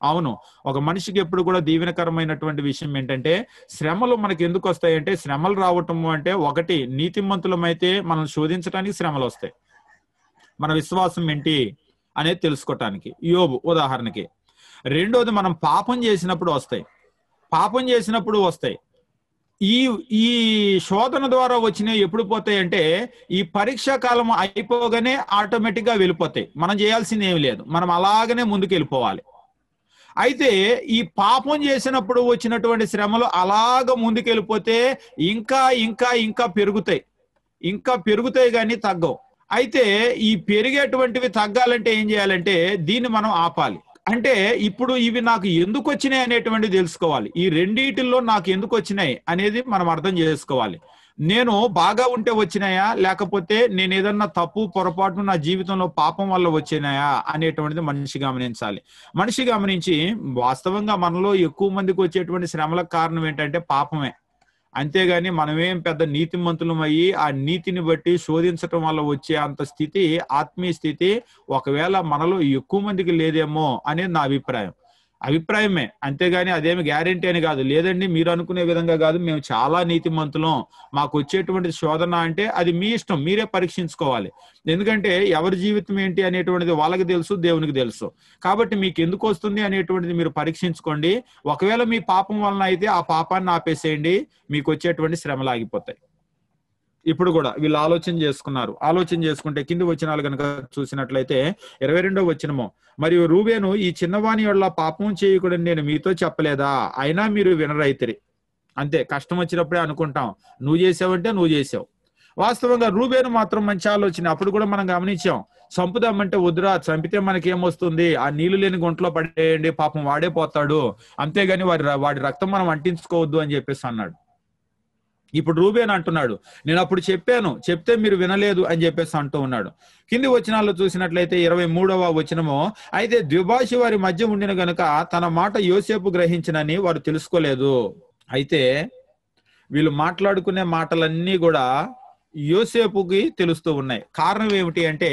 అవును, ఒక మనిషికి ఎప్పుడు కూడా దీవెనకరమైనటువంటి విషయం ఏంటంటే, శ్రమలు మనకి ఎందుకు వస్తాయంటే, శ్రమలు రావటము అంటే ఒకటి, నీతిమంతులమైతే మనం శోధించడానికి శ్రమలు వస్తాయి, మన విశ్వాసం ఏంటి అనేది తెలుసుకోవటానికి. యోబు ఉదాహరణకి. రెండోది, మనం పాపం చేసినప్పుడు వస్తాయి. ఈ శోధన ద్వారా వచ్చినవి ఎప్పుడు పోతాయి అంటే, ఈ పరీక్షా కాలం అయిపోగానే ఆటోమేటిక్ గా వెళ్ళిపోతాయి. మనం చేయాల్సింది ఏమి లేదు, మనం అలాగనే ముందుకు వెళ్ళిపోవాలి. అయితే ఈ పాపం చేసినప్పుడు వచ్చినటువంటి శ్రమలు అలాగ ముందుకెళ్ళిపోతే ఇంకా పెరుగుతాయి కానీ తగ్గవు. అయితే ఈ పెరిగేటువంటివి తగ్గాలంటే ఏం చేయాలంటే, దీన్ని మనం ఆపాలి. అంటే ఇప్పుడు ఇవి నాకు ఎందుకు వచ్చినాయి అనేటువంటిది తెలుసుకోవాలి. ఈ రెండిటిల్లో నాకు ఎందుకు వచ్చినాయి అనేది మనం అర్థం చేసుకోవాలి. నేను బాగా ఉంటే వచ్చినాయా, లేకపోతే నేను ఏదన్నా తప్పు పొరపాటు నా జీవితంలో పాపం వల్ల వచ్చినాయా అనేటువంటిది మనిషి గమనించాలి. మనిషి గమనించి వాస్తవంగా మనలో ఎక్కువ మందికి వచ్చేటువంటి శ్రమలకు కారణం ఏంటంటే పాపమే. అంతేగాని మనమేం పెద్ద నీతిమంతులం అయ్యి ఆ నీతిని బట్టి శోధించటం వల్ల వచ్చే అంత స్థితి, ఆత్మీయ స్థితి ఒకవేళ మనలో ఎక్కువ మందికి లేదేమో అనేది నా అభిప్రాయమే. అంతేగాని అదేమి గ్యారెంటీ అని కాదు. లేదండి మీరు అనుకునే విధంగా కాదు, మేము చాలా నీతిమంతులం, మాకు వచ్చేటువంటి శోధన అంటే అది మీ ఇష్టం, మీరే పరీక్షించుకోవాలి. ఎందుకంటే ఎవరి జీవితం ఏంటి అనేటువంటిది వాళ్ళకి తెలుసు, దేవునికి తెలుసు. కాబట్టి మీకు ఎందుకు వస్తుంది అనేటువంటిది మీరు పరీక్షించుకోండి. ఒకవేళ మీ పాపం వలన అయితే ఆ పాపాన్ని ఆపేసేయండి, మీకు వచ్చేటువంటి శ్రమలు ఆగిపోతాయి. ఇప్పుడు కూడా వీళ్ళు ఆలోచన చేసుకుంటే కింది వచనాలు కనుక చూసినట్లయితే 22వ వచనము, మరియు రూబేను, ఈ చిన్నవాని వల్ల పాపం చేయకూడని నేను మీతో చెప్పలేదా, అయినా మీరు వినరైతిరి. అంతే, కష్టం వచ్చినప్పుడే అనుకుంటాం నువ్వు చేసావంటే నువ్వు చేసావు. వాస్తవంగా రూబేను మాత్రం మంచి ఆలోచన. అప్పుడు కూడా మనం గమనించాం, చంపుదామంటే వద్దురా, చంపితే మనకేమొస్తుంది, ఆ నీళ్లు లేని గుంటలో పడేయండి, పాపం వాడే పోతాడు, అంతేగాని వాడి రక్తం మనం అంటించుకోవద్దు అని చెప్పేసి అన్నాడు. ఇప్పుడు రూబేన్ అంటున్నాడు, నేను అప్పుడు చెప్తే మీరు వినలేదు అని చెప్పేసి అంటూ ఉన్నాడు. కింది వచనాల్లో చూసినట్లయితే 23వ వచనము, అయితే ద్విభాషి వారి మధ్య ఉండిన గనుక తన మాట యోసేపు గ్రహించినని వారు తెలుసుకోలేదు. అయితే వీళ్ళు మాట్లాడుకునే మాటలన్నీ కూడా యోసేపుకి తెలుస్తూ ఉన్నాయి. కారణం ఏమిటి అంటే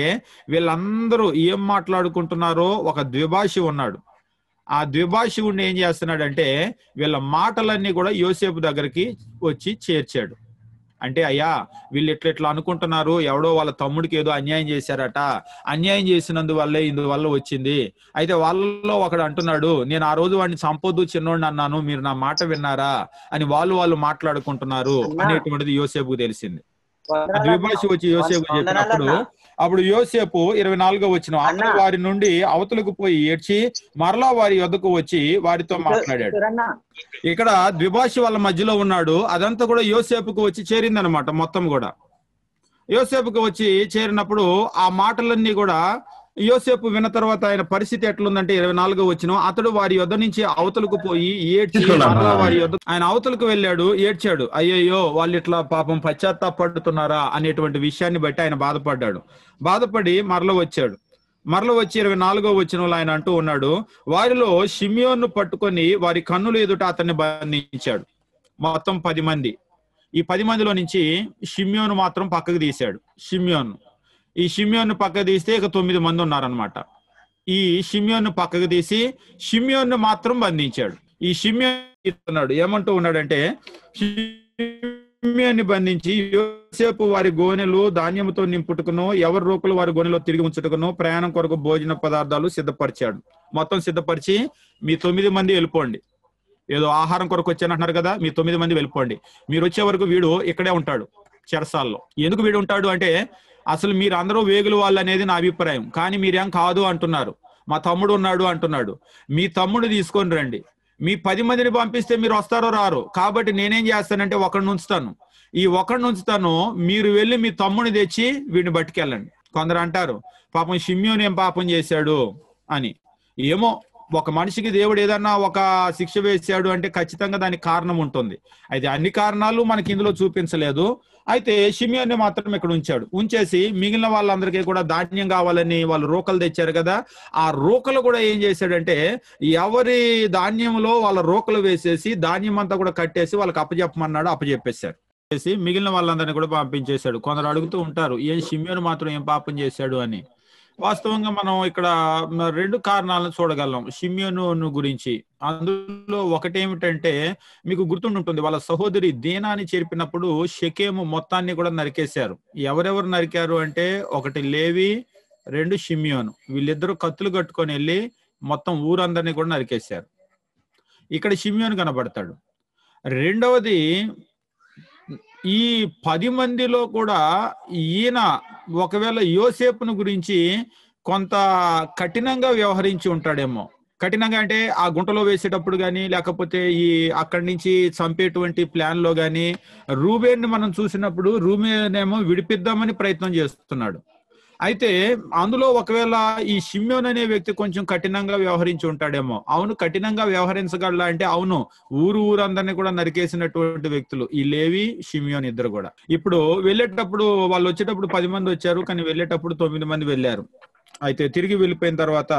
వీళ్ళందరూ ఏం మాట్లాడుకుంటున్నారో ఒక ద్విభాషి ఉన్నాడు. ఆ ద్విభాషి ఉండి ఏం చేస్తున్నాడంటే వీళ్ళ మాటలన్నీ కూడా యోసేపు దగ్గరికి వచ్చి చేర్చాడు. అంటే అయ్యా వీళ్ళు ఇట్లా అనుకుంటున్నారు, ఎవడో వాళ్ళ తమ్ముడికి ఏదో అన్యాయం చేశారట, అన్యాయం చేసినందువల్లే ఇందువల్ల వచ్చింది. అయితే వాళ్ళలో ఒకడు అంటున్నాడు, నేను ఆ రోజు వాడిని చంపొద్దు చిన్నోడిని అన్నాను, మీరు నా మాట విన్నారా అని వాళ్ళు మాట్లాడుకుంటున్నారు అనేటువంటిది యోసేపుకు తెలిసింది. ద్విభాషి వచ్చి యోసేపు చెప్పినప్పుడు అప్పుడు యోసేపు 24వ వచనం, అతను వారి నుండి అవతలకు పోయి ఏడ్చి మరలా వారి యొద్దకు వచ్చి వారితో మాట్లాడాడు. ఇక్కడ ద్విభాషి వాళ్ళ మధ్యలో ఉన్నాడు, అదంతా కూడా యోసేపుకు వచ్చి చేరిందనమాట. మొత్తం కూడా యోసేపుకు వచ్చి చేరినప్పుడు ఆ మాటలన్నీ కూడా యోసేపు విన్న తర్వాత ఆయన పరిస్థితి ఎట్లుందంటే 24వ వచనం, అతడు వారి యొద్ద నుంచి అవతలకు పోయి ఏడ్చి మరలా వారి యొద్ద, ఆయన అవతలకు వెళ్ళాడు, ఏడ్చాడు, అయ్యయ్యో వాళ్ళు ఇట్లా పాపం పశ్చాత్తాపడుతున్నారా అనేటువంటి విషయాన్ని బట్టి ఆయన బాధపడి మరల వచ్చి 24వ వచనంలో ఆయన అంటూ ఉన్నాడు, వారిలో షిమ్యోను పట్టుకొని వారి కన్నుల ఎదుట అతన్ని బంధించాడు. మొత్తం 10 మంది. ఈ 10 మందిలో నుంచి షిమ్యోను మాత్రం పక్కకు తీశాడు. ఈ షిమ్యోను పక్కకు తీస్తే ఇక 9 మంది ఉన్నారనమాట. ఈ షిమ్యోను పక్కకు తీసి షిమ్యోను మాత్రం బంధించాడు. ఈ షిమ్యోను ఏమంటూ ఉన్నాడంటే, షిమ్యోన్ని బంధించి యోసేపు వారి గోనెలు ధాన్యముతో నింపుటకును ఎవరి రోకులు వారి గోనెలో తిరిగి ఉంచుటకును ప్రయాణం కొరకు భోజన పదార్థాలు సిద్ధపరిచాడు. మొత్తం సిద్ధపరిచి మీ 9 మంది వెళ్ళిపోండి, ఏదో ఆహారం కొరకు వచ్చానంటున్నారు కదా, మీ 9 మంది వెళ్ళిపోండి, మీరు వచ్చే వరకు వీడు ఇక్కడే ఉంటాడు చెరసాల్లో. ఎందుకు వీడు ఉంటాడు అంటే అసలు మీరు అందరూ వేగులు వాళ్ళు అనేది నా అభిప్రాయం, కానీ మీరేం కాదు అంటున్నారు, మా తమ్ముడు ఉన్నాడు అంటున్నాడు. మీ తమ్ముడు తీసుకొని రండి, మీ 10 మందిని పంపిస్తే మీరు వస్తారో రారు, కాబట్టి నేనేం చేస్తానంటే ఒకడిని ఉంచుతాను, మీరు వెళ్ళి మీ తమ్ముడిని తెచ్చి వీడిని పట్టుకెళ్ళండి. కొందరు అంటారు పాపం షిమ్యోను ఏం పాపం చేశాడు అని. ఏమో, ఒక మనిషికి దేవుడు ఏదన్నా ఒక శిక్ష వేసాడు అంటే ఖచ్చితంగా దానికి కారణం ఉంటుంది. అయితే అన్ని కారణాలు మనకి ఇందులో చూపించలేదు. అయితే షిమ్యోన్ని మాత్రం ఇక్కడ ఉంచేసి మిగిలిన వాళ్ళందరికీ కూడా ధాన్యం కావాలని వాళ్ళు రోకలు తెచ్చారు కదా, ఆ రోకలు కూడా ఏం చేశాడంటే ఎవరి ధాన్యంలో వాళ్ళ రోకలు వేసేసి ధాన్యం అంతా కూడా కట్టేసి వాళ్ళకి అప్పచెప్పమన్నాడు, అప్పచెప్పేశారు. మిగిలిన వాళ్ళందరినీ కూడా పంపించేశాడు. కొందరు అడుగుతూ ఉంటారు, ఏం షిమ్యోను మాత్రం ఏం పాపం చేశాడు అని. వాస్తవంగా మనం ఇక్కడ 2 కారణాలను చూడగలం షిమ్యోను గురించి. అందులో ఒకటేమిటంటే మీకు గుర్తుంటుంది, వాళ్ళ సహోదరి దీనాని చేర్పినప్పుడు షెకెము మొత్తాన్ని కూడా నరికేశారు. ఎవరెవరు నరికారు అంటే 1 లేవి, 2 షిమ్యోను. వీళ్ళిద్దరూ కత్తులు కట్టుకొని వెళ్ళి మొత్తం ఊరందరినీ కూడా నరికేశారు. ఇక్కడ షిమ్యోను కనబడతాడు. రెండవది, ఈ 10 మందిలో కూడా ఈయన ఒకవేళ యోసేపును గురించి కొంత కఠినంగా వ్యవహరించి ఉంటాడేమో. కఠినంగా అంటే ఆ గుంటలో వేసేటప్పుడు కానీ, లేకపోతే ఈ అక్కడి నుంచి చంపేటువంటి ప్లాన్ లో కానీ రూబేన్ని మనం చూసినప్పుడు రూబేన్ ఏమో విడిపిద్దామని ప్రయత్నం చేస్తున్నాడు. అయితే అందులో ఒకవేళ ఈ షిమ్యోన్ అనే వ్యక్తి కొంచెం కఠినంగా వ్యవహరించి ఉంటాడేమో. అవును, కఠినంగా వ్యవహరించగలరా అంటే అవును, ఊరందరినీ కూడా నరికేసినటువంటి వ్యక్తులు ఈ లేవి, షిమ్యోన్ ఇద్దరు కూడా. ఇప్పుడు వెళ్ళేటప్పుడు వాళ్ళు వచ్చేటప్పుడు 10 మంది వచ్చారు, కానీ వెళ్ళేటప్పుడు 9 మంది వెళ్ళారు. అయితే తిరిగి వెళ్ళిపోయిన తర్వాత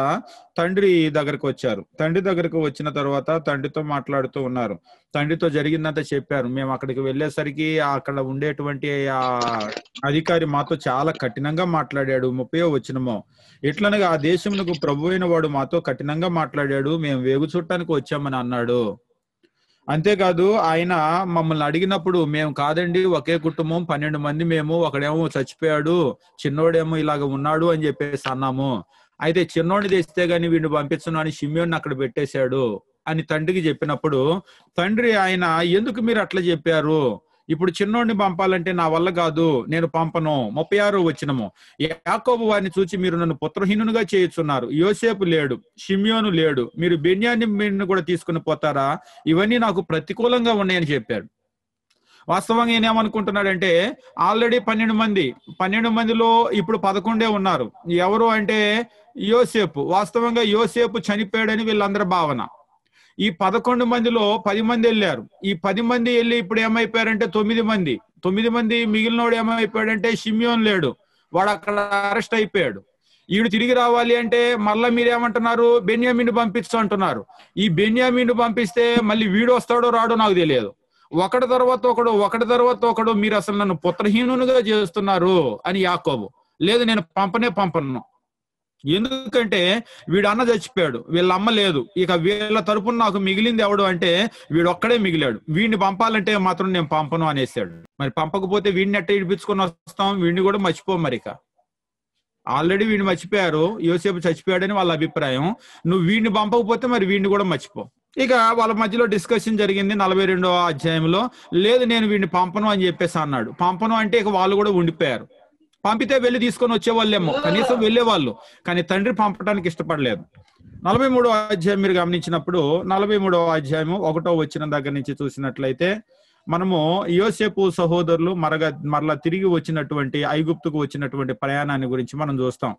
తండ్రి దగ్గరకు వచ్చారు. తండ్రి దగ్గరకు వచ్చిన తర్వాత తండ్రితో మాట్లాడుతూ ఉన్నారు. తండ్రితో జరిగిందంతా చెప్పారు. మేము అక్కడికి వెళ్ళేసరికి అక్కడ ఉండేటువంటి ఆ అధికారి మాతో చాలా కఠినంగా మాట్లాడాడు. 30వ వచనము, ఎట్లనగా ఆ దేశమునకు ప్రభు అయిన వాడు మాతో కఠినంగా మాట్లాడాడు, మేము వేగు చుట్టానికి వచ్చామని అన్నాడు. అంతేకాదు ఆయన మమ్మల్ని అడిగినప్పుడు మేము కాదండి, ఒకే కుటుంబం 12 మంది మేము, ఒకడేమో చచ్చిపోయాడు, చిన్నోడేమో ఇలాగ ఉన్నాడు అని చెప్పేసి అన్నాము. అయితే చిన్నోడిని తెస్తే గాని వీడిని పంపించను అని షిమ్యోన్ని అక్కడ పెట్టేశాడు అని తండ్రికి చెప్పినప్పుడు తండ్రి ఆయన ఎందుకు మీరు అట్లా చెప్పారు, ఇప్పుడు చిన్నోడిని పంపాలంటే నా వల్ల కాదు, నేను పంపను. 36వ వచనము, యాకోబు వారిని చూచి మీరు నన్ను పుత్రహీనునిగా చేయుచున్నారు, యోసేపు లేడు, షిమ్యోను లేడు, మీరు బెన్యామీనును కూడా తీసుకుని పోతారా, ఇవన్నీ నాకు ప్రతికూలంగా ఉన్నాయని చెప్పాడు. వాస్తవంగా ఈయన ఏమనుకుంటున్నాడంటే ఆల్రెడీ 12 మందిలో ఇప్పుడు 11 ఉన్నారు. ఎవరు అంటే యోసేపు. వాస్తవంగా యోసేపు చనిపోయాడని వీళ్ళందరి భావన. ఈ 11 మందిలో 10 మంది వెళ్ళారు. ఈ 10 మంది వెళ్ళి ఇప్పుడు ఏమైపోయారంటే 9 మంది మిగిలినోడు ఏమైపోయాడంటే షిమ్యోన్ లేడు, వాడు అక్కడ అరెస్ట్ అయిపోయాడు. ఈడు తిరిగి రావాలి అంటే మళ్ళా మీరేమంటున్నారు, బెన్యామీను పంపించు అంటున్నారు. ఈ బెన్యామీను పంపిస్తే మళ్ళీ వీడు వస్తాడో రాడో నాకు తెలియదు. ఒకటి తర్వాత ఒకడు మీరు అసలు నన్ను పుత్రహీనునిగా చేస్తున్నారు అని యాకోబు. లేదు, నేను పంపను. ఎందుకంటే వీడు అన్న చచ్చిపోయాడు, వీళ్ళ అమ్మ లేదు, ఇక వీళ్ళ తరపున నాకు మిగిలింది ఎవడు అంటే వీడు ఒక్కడే మిగిలాడు, వీడిని పంపాలంటే మాత్రం నేను పంపను అనేసాడు. మరి పంపకపోతే వీడిని ఎట్ట ఇడిపించుకొని వస్తాం, వీడిని కూడా మర్చిపో. మరి ఇక ఆల్రెడీ వీడిని మర్చిపోయారు, యోసేపు చచ్చిపోయాడని వాళ్ళ అభిప్రాయం. నువ్వు వీడిని పంపకపోతే మరి వీడిని కూడా మర్చిపో. ఇక వాళ్ళ మధ్యలో డిస్కషన్ జరిగింది 42వ అధ్యాయంలో. లేదు, నేను వీడిని పంపను అని చెప్పేసి అన్నాడు. పంపను అంటే ఇక వాళ్ళు కూడా ఉండిపోయారు. పంపితే వెళ్ళి తీసుకొని వచ్చేవాళ్ళేమో, కనీసం వెళ్ళేవాళ్ళు, కానీ తండ్రి పంపడానికి ఇష్టపడలేదు. 43వ అధ్యాయం మీరు గమనించినప్పుడు 43వ అధ్యాయము 1వ వచనం దగ్గర నుంచి చూసినట్లయితే మనము యోసేపు సహోదరులు మరలా తిరిగి వచ్చినటువంటి ఐగుప్తుకు వచ్చినటువంటి ప్రయాణాన్ని గురించి మనం చూస్తాం.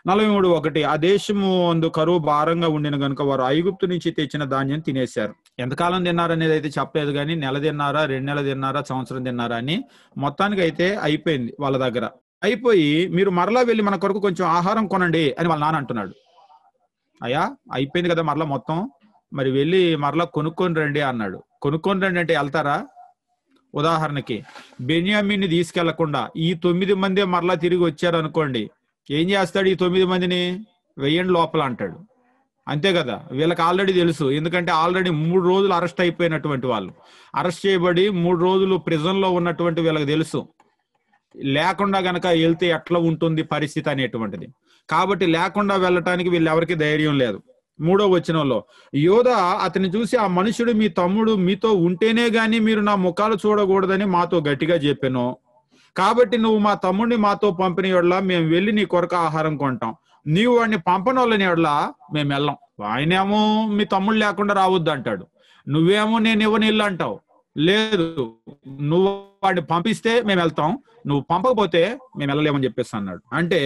43:1, ఆ దేశము అందు కరువు భారంగా ఉండిన గనుక వారు ఐగుప్తు నుంచి తెచ్చిన ధాన్యం తినేశారు. ఎంతకాలం తిన్నారు అనేది అయితే చెప్పలేదు, కానీ నెల తిన్నారా, 2 నెలలు తిన్నారా, సంవత్సరం తిన్నారా అని మొత్తానికి అయితే అయిపోయింది వాళ్ళ దగ్గర. అయిపోయి మీరు మరలా వెళ్ళి మన కొరకు కొంచెం ఆహారం కొనండి అని వాళ్ళ నాన్న అంటున్నాడు. అయ్యా అయిపోయింది కదా మరలా మొత్తం, మరి వెళ్ళి మరలా కొనుక్కొని రండి అన్నాడు. కొనుక్కొని రండి అంటే వెళ్తారా? ఉదాహరణకి బెన్యామీన్ని తీసుకెళ్లకుండా ఈ 9 మంది మరలా తిరిగి వచ్చారు అనుకోండి, ఏం చేస్తాడు? ఈ 9 మందిని వెయ్యండి లోపల అంటాడు. అంతే కదా, వీళ్ళకి ఆల్రెడీ తెలుసు. ఎందుకంటే ఆల్రెడీ 3 రోజులు అరెస్ట్ అయిపోయినటువంటి వాళ్ళు, అరెస్ట్ చేయబడి 3 రోజులు ప్రిజన్ లో ఉన్నటువంటి వీళ్ళకి తెలుసు లేకుండా గనక వెళ్తే ఎట్లా ఉంటుంది పరిస్థితి అనేటువంటిది. కాబట్టి లేకుండా వెళ్ళటానికి వీళ్ళెవరికి ధైర్యం లేదు. 3వ వచనంలో, యోధా అతన్ని చూసి ఆ మనుషుడు మీ తమ్ముడు మీతో ఉంటేనే గాని మీరు నా ముఖాలు చూడకూడదని మాతో గట్టిగా చెప్పాను. కాబట్టి నువ్వు మా తమ్ముడిని మాతో పంపిన యెడల మేము వెళ్ళి నీ కొరకు ఆహారం కొంటాం, నీవు వాడిని పంపనోళ్ళని యెడల మేము వెళ్ళాం. ఆయనేమో మీ తమ్ముడు లేకుండా రావద్దు అంటాడు, నువ్వేమో నేను ఇవ్వని ఇల్లు అంటావు. లేదు, నువ్వు వాడిని పంపిస్తే మేము వెళ్తాం, నువ్వు పంపకపోతే మేము వెళ్ళలేమని చెప్పేసి అన్నాడు. అంటే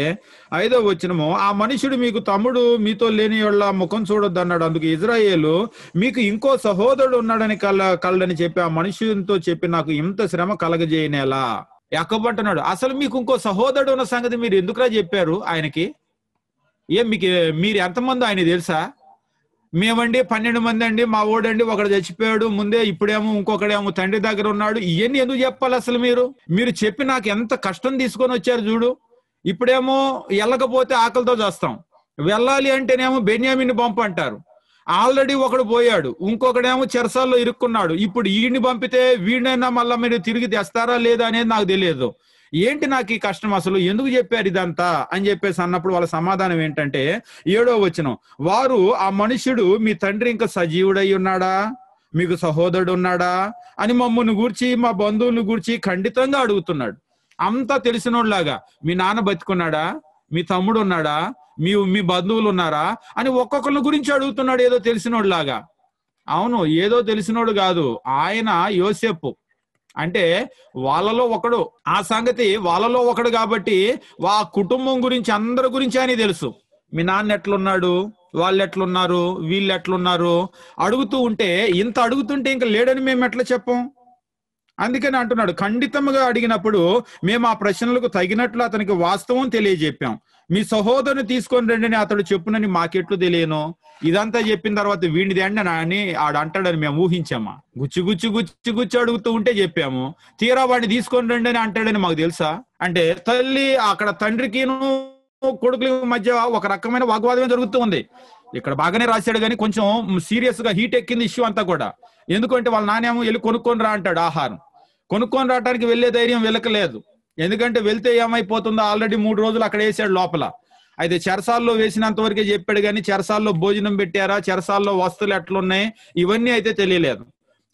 5వ వచనము, ఆ మనుషుడు మీకు తమ్ముడు మీతో లేని యెడల ముఖం చూడొద్దు అన్నాడు. అందుకు ఇజ్రాయేలు మీకు ఇంకో సహోదరుడు ఉన్నాడని కలడని చెప్పి ఆ మనుషునితో చెప్పి నాకు ఇంత శ్రమ కలగజేయనేలా. యాకోబు అంటున్నాడు, అసలు మీకు ఇంకో సహోదరుడు ఉన్న సంగతి మీరు ఎందుకురా చెప్పారు ఆయనకి? మీరు ఎంతమంది ఆయన తెలుసా? మేమండి 12 మంది అండి, మా ఓడండి ఒకడు చచ్చిపోయాడు ముందే, ఇప్పుడేమో ఇంకొకడేమో తండ్రి దగ్గర ఉన్నాడు. ఇవన్నీ ఎందుకు చెప్పాలి అసలు? మీరు చెప్పి నాకు ఎంత కష్టం తీసుకొని వచ్చారు చూడు. ఇప్పుడేమో వెళ్ళకపోతే ఆకలితో చేస్తాం, వెళ్ళాలి అంటేనేమో బెన్యామీని పంపు అంటారు. ఆల్రెడీ ఒకడు పోయాడు, ఇంకొకడేమో చెరసాల్లో ఇరుక్కున్నాడు. ఇప్పుడు వీడిని పంపితే వీడినైనా మళ్ళీ మీరు తిరిగి తెస్తారా లేదా అనేది నాకు తెలియదు. ఏంటి నాకు ఈ కష్టం, అసలు ఎందుకు చెప్పారు ఇదంతా అని చెప్పేసి అన్నప్పుడు వాళ్ళ సమాధానం ఏంటంటే 7వ వచనం, వారు ఆ మనుషుడు మీ తండ్రి ఇంకా సజీవుడై ఉన్నాడా, మీకు సహోదరుడు ఉన్నాడా అని మమ్మల్ని గూర్చి మా బంధువులను గూర్చి ఖండితంగా అడుగుతున్నాడు. అంతా తెలిసినోళ్ళలాగా, మీ నాన్న బతికున్నాడా, మీ తమ్ముడు ఉన్నాడా, మీ బంధువులు ఉన్నారా అని ఒక్కొక్కరి గురించి అడుగుతున్నాడు ఏదో తెలిసినోళ్ళలాగా. అవును, ఏదో తెలిసినోడు కాదు, ఆయన యోసేపు. అంటే వాళ్ళలో ఒకడు, ఆ సంగతి వాళ్ళలో ఒకడు కాబట్టి ఆ కుటుంబం గురించి అందరి గురించి అని తెలుసు. మీ నాన్న ఎట్లున్నాడు, వాళ్ళు ఎట్లున్నారు, వీళ్ళు ఎట్లున్నారు అడుగుతూ ఉంటే, ఇంత అడుగుతుంటే ఇంకా లేడని మేము ఎట్లా చెప్పం? అందుకని అంటున్నాడు, ఖండితంగా అడిగినప్పుడు మేము ఆ ప్రశ్నలకు తగినట్లు అతనికి వాస్తవం తెలియజెప్పాం. మీ సహోదరుని తీసుకొని రండి అతడు చెప్పునని మాకెట్లు తెలియను. ఇదంతా చెప్పిన తర్వాత వీడిది అని ఆడు అంటాడని మేము ఊహించామా? గుచ్చి గుచ్చి గుచ్చి గుచ్చి అడుగుతూ ఉంటే చెప్పాము. తీరా వాడిని తీసుకొని రండి అని అంటాడని మాకు తెలుసా? అంటే తల్లి అక్కడ తండ్రికిను కొడుకుల మధ్య ఒక రకమైన వాగ్వాదమే జరుగుతూ ఉంది. ఇక్కడ బాగానే రాశాడు కానీ కొంచెం సీరియస్ గా హీట్ ఎక్కింది ఇష్యూ అంతా కూడా. ఎందుకంటే వాళ్ళ నానేమో వెళ్ళి కొనుక్కొని రా అంటాడు ఆహారం. కొనుక్కొని రావడానికి వెళ్లే ధైర్యం వీళ్ళకలేదు. ఎందుకంటే వెళ్తే ఏమైపోతుందో ఆల్రెడీ 3 రోజులు అక్కడ వేసాడు లోపల. అయితే చెరసాల్లో వేసినంత వరకే చెప్పాడు కానీ చెరసాల్లో భోజనం పెట్టారా, చెరసాల్లో వస్తువులు ఎట్లున్నాయి ఇవన్నీ అయితే తెలియలేదు.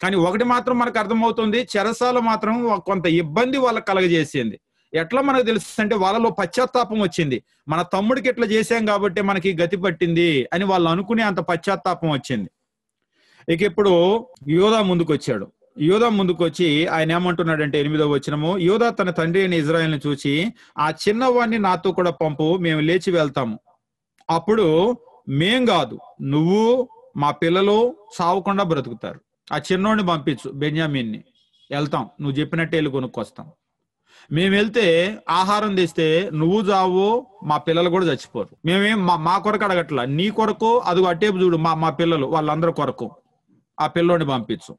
కానీ ఒకటి మాత్రం మనకు అర్థమవుతుంది, చెరసాల మాత్రం కొంత ఇబ్బంది వాళ్ళకి కలగజేసింది. ఎట్లా మనకు తెలుసు అంటే వాళ్ళలో పశ్చాత్తాపం వచ్చింది. మన తమ్ముడికి ఇట్లా చేశాం కాబట్టి మనకి గతి పట్టింది అని వాళ్ళు అనుకునే అంత పశ్చాత్తాపం వచ్చింది. ఇక ఇప్పుడు యోధా ముందుకు వచ్చాడు. యోధా ముందుకు వచ్చి ఆయన ఏమంటున్నాడంటే 8వ వచనము, యోధా తన తండ్రి అయిన ఇజ్రాయేల్ని చూసి, ఆ చిన్నవాడిని నాతో కూడా పంపు, మేము లేచి వెళ్తాము. అప్పుడు మేం కాదు నువ్వు మా పిల్లలు సావకుండా బ్రతుకుతారు. ఆ చిన్నోడిని పంపించు, బెన్యామీన్ని, వెళ్తాం, నువ్వు చెప్పినట్టే వెళ్ళి కొనుక్కొస్తాం. మేము వెళ్తే ఆహారం తెస్తే నువ్వు చావు, మా పిల్లలు కూడా చచ్చిపోరు. మేమేం మా కొరకు అడగట్లా, నీ కొరకు అదిగో అట్టేపు చూడు, మా పిల్లలు వాళ్ళందరి కొరకు ఆ పిల్లోని పంపించు.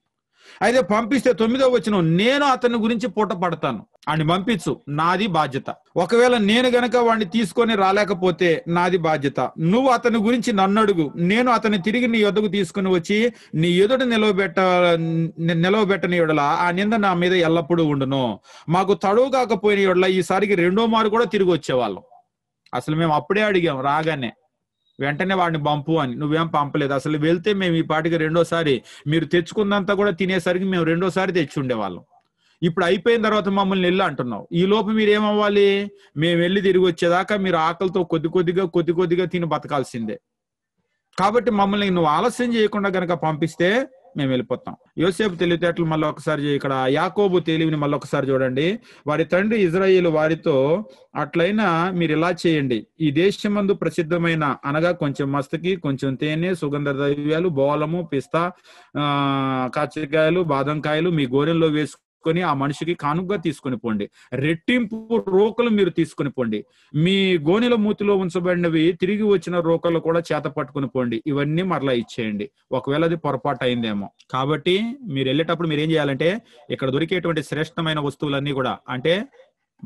అయితే పంపిస్తే 9వ వచనం, నేను అతని గురించి పూట పడతాను, అని పంపించు, నాది బాధ్యత. ఒకవేళ నేను గనక వాడిని తీసుకొని రాలేకపోతే నాది బాధ్యత. నువ్వు అతని గురించి నన్ను అడుగు, నేను అతన్ని తిరిగి నీ యొద్దకు తీసుకుని వచ్చి నీ ఎదుట నిలవబెట్టని యెడల ఆ నింద నా మీద ఎల్లప్పుడూ ఉండును. మాకు తడువు కాకపోయిన యెడల ఈసారికి 2వ మారు కూడా తిరిగి వచ్చేవాళ్ళం. అసలు మేము అప్పుడే అడిగాం, రాగానే వెంటనే వాడిని పంపు అని. నువ్వేం పంపలేదు. అసలు వెళ్తే మేము ఈ పాటికి 2వసారి మీరు తెచ్చుకున్నంతా కూడా తినేసరికి మేము 2వసారి తెచ్చి ఉండేవాళ్ళం. ఇప్పుడు అయిపోయిన తర్వాత మమ్మల్ని వెళ్ళి అంటున్నావు. ఈ లోపు మీరు ఏమవ్వాలి? మేము వెళ్ళి తిరిగి వచ్చేదాకా మీరు ఆకలితో కొద్ది కొద్దిగా తిని బతకాల్సిందే. కాబట్టి మమ్మల్ని నువ్వు ఆలస్యం చేయకుండా గనక పంపిస్తే మేము వెళ్ళిపోతాం. యోసేపు తెలివితేటలు మళ్ళీ ఒకసారి, ఇక్కడ యాకోబు తెలివిని మళ్ళీ ఒకసారి చూడండి. వారి తండ్రి ఇజ్రాయేలు వారితో, అట్లయినా మీరు ఇలా చేయండి, ఈ దేశమందు ప్రసిద్ధమైన అనగా కొంచెం మస్తకి, కొంచెం తేనె, సుగంధ ద్రవ్యాలు, బోలము, పిస్తా, కాచికాయలు, బాదంకాయలు మీ గోనెల్లో వేసుకొని ఆ మనిషికి కానుకగా తీసుకొని పోండి. రెట్టింపు రోకలు మీరు తీసుకొని పోండి. మీ గోనెల మూతిలో ఉంచబడినవి తిరిగి వచ్చిన రోకలు కూడా చేత పట్టుకుని పోండి. ఇవన్నీ మరలా ఇచ్చేయండి. ఒకవేళ అది పొరపాటు అయిందేమో. కాబట్టి మీరు వెళ్ళేటప్పుడు మీరు ఏం చేయాలంటే, ఇక్కడ దొరికేటువంటి శ్రేష్టమైన వస్తువులన్నీ కూడా, అంటే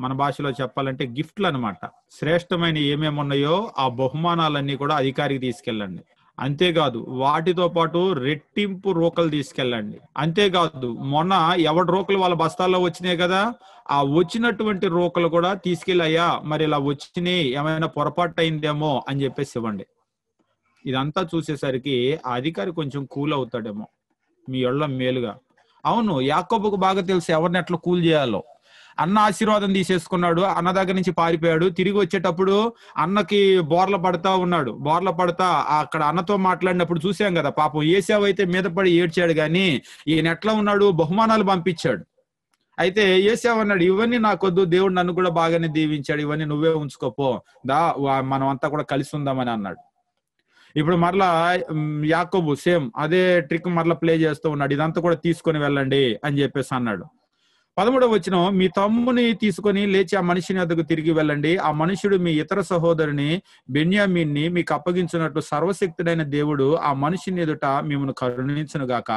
మన భాషలో చెప్పాలంటే గిఫ్ట్లు అనమాట, శ్రేష్టమైన ఏమేమి ఉన్నాయో ఆ బహుమానాలన్నీ కూడా అధికారికి తీసుకెళ్ళండి. అంతేకాదు వాటితో పాటు రెట్టింపు రోకలు తీసుకెళ్ళండి. అంతేకాదు మొన్న ఎవడి రోకలు వాళ్ళ బస్తాల్లో వచ్చినాయి కదా, ఆ వచ్చినటువంటి రోకలు కూడా తీసుకెళ్ళయ్యా, మరి ఇలా వచ్చినాయి, ఏమైనా పొరపాటు అయిందేమో అని చెప్పేసి ఇవ్వండి. ఇదంతా చూసేసరికి ఆ అధికారి కొంచెం కూల్ అవుతాడేమో మీ ఒళ్ళ మేలుగా. అవును, యాకోబుకు బాగా తెలుసు ఎవరిని ఎట్లా కూల్ చేయాలో. అన్న ఆశీర్వాదం తీసేసుకున్నాడు, అన్న దగ్గర నుంచి పారిపోయాడు. తిరిగి వచ్చేటప్పుడు అన్నకి బోర్ల పడతా ఉన్నాడు. బోర్ల పడతా అక్కడ అన్నతో మాట్లాడినప్పుడు చూసాం కదా, పాపం ఏసావు అయితే మీద పడి ఏడ్చాడు, కానీ ఈయన ఎట్లా ఉన్నాడు, బహుమానాలు పంపించాడు. అయితే ఏసావు అన్నాడు, ఇవన్నీ నాకొద్దు, దేవుడు నన్ను కూడా బాగానే దీవించాడు, ఇవన్నీ నువ్వే ఉంచుకోపో, మనం అంతా కూడా కలిసి ఉందామని అన్నాడు. ఇప్పుడు మరలా యాకోబు సేమ్ అదే ట్రిక్ మరలా ప్లే చేస్తూ ఉన్నాడు, ఇదంతా కూడా తీసుకొని వెళ్ళండి అని చెప్పేసి అన్నాడు. 13వ వచనం, మీ తమ్ముని తీసుకొని లేచి ఆ మనిషిని వద్దకు తిరిగి వెళ్ళండి. ఆ మనుషుడు మీ ఇతర సహోదరుని బెన్యామీన్ని మీకు అప్పగించినట్లు సర్వశక్తుడైన దేవుడు ఆ మనిషిని ఎదుట మిమ్మల్ని కరుణించును గాక.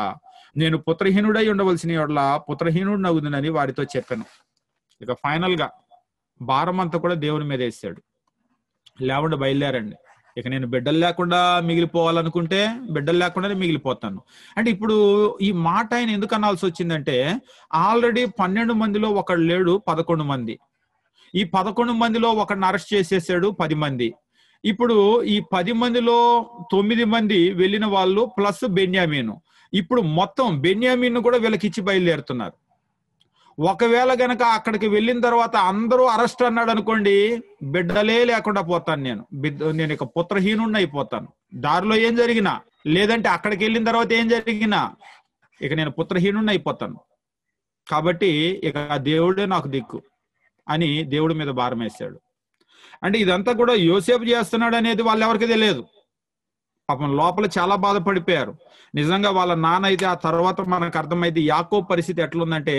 నేను పుత్రహీనుడై ఉండవలసిన యెడల పుత్రహీనుడు నగుదునని వారితో చెప్పాను. ఇక ఫైనల్ గా భారం అంతా కూడా దేవుని మీద వేసాడు. లేవండి, బయలుదేరండి, ఇక నేను బిడ్డలు లేకుండా మిగిలిపోవాలనుకుంటే బిడ్డలు లేకుండానే మిగిలిపోతాను అంటే. ఇప్పుడు ఈ మాట ఆయన ఎందుకు అనాల్సి వచ్చిందంటే, ఆల్రెడీ 12 మందిలో ఒకడు లేడు, 11 మంది. ఈ 11 మందిలో ఒకడిని అరెస్ట్ చేసేసాడు, 10 మంది. ఇప్పుడు ఈ 10 మందిలో 9 మంది వెళ్ళిన వాళ్ళు ప్లస్ బెన్యామీను. ఇప్పుడు మొత్తం బెన్యామీను కూడా వీళ్ళకి ఇచ్చి బయలుదేరుతున్నారు. ఒకవేళ గనక అక్కడికి వెళ్ళిన తర్వాత అందరూ అరెస్ట్ అన్నాడు అనుకోండి, బిడ్డలే లేకుండా పోతాను నేను ఇక పుత్రహీనుడిని అయిపోతాను. దారిలో ఏం జరిగినా, లేదంటే అక్కడికి వెళ్ళిన తర్వాత ఏం జరిగినా ఇక నేను పుత్రహీనుడిని అయిపోతాను. కాబట్టి ఇక ఆ దేవుడే నాకు దిక్కు అని దేవుడి మీద భారం వేశాడు. అంటే ఇదంతా కూడా యోసేపు చేస్తున్నాడు అనేది వాళ్ళు ఎవరికి తెలియదు. పాపం లోపల చాలా బాధపడిపోయారు. నిజంగా వాళ్ళ నాన్న అయితే ఆ తర్వాత మనకు అర్థమైంది యాకోబు పరిస్థితి ఎట్లుందంటే,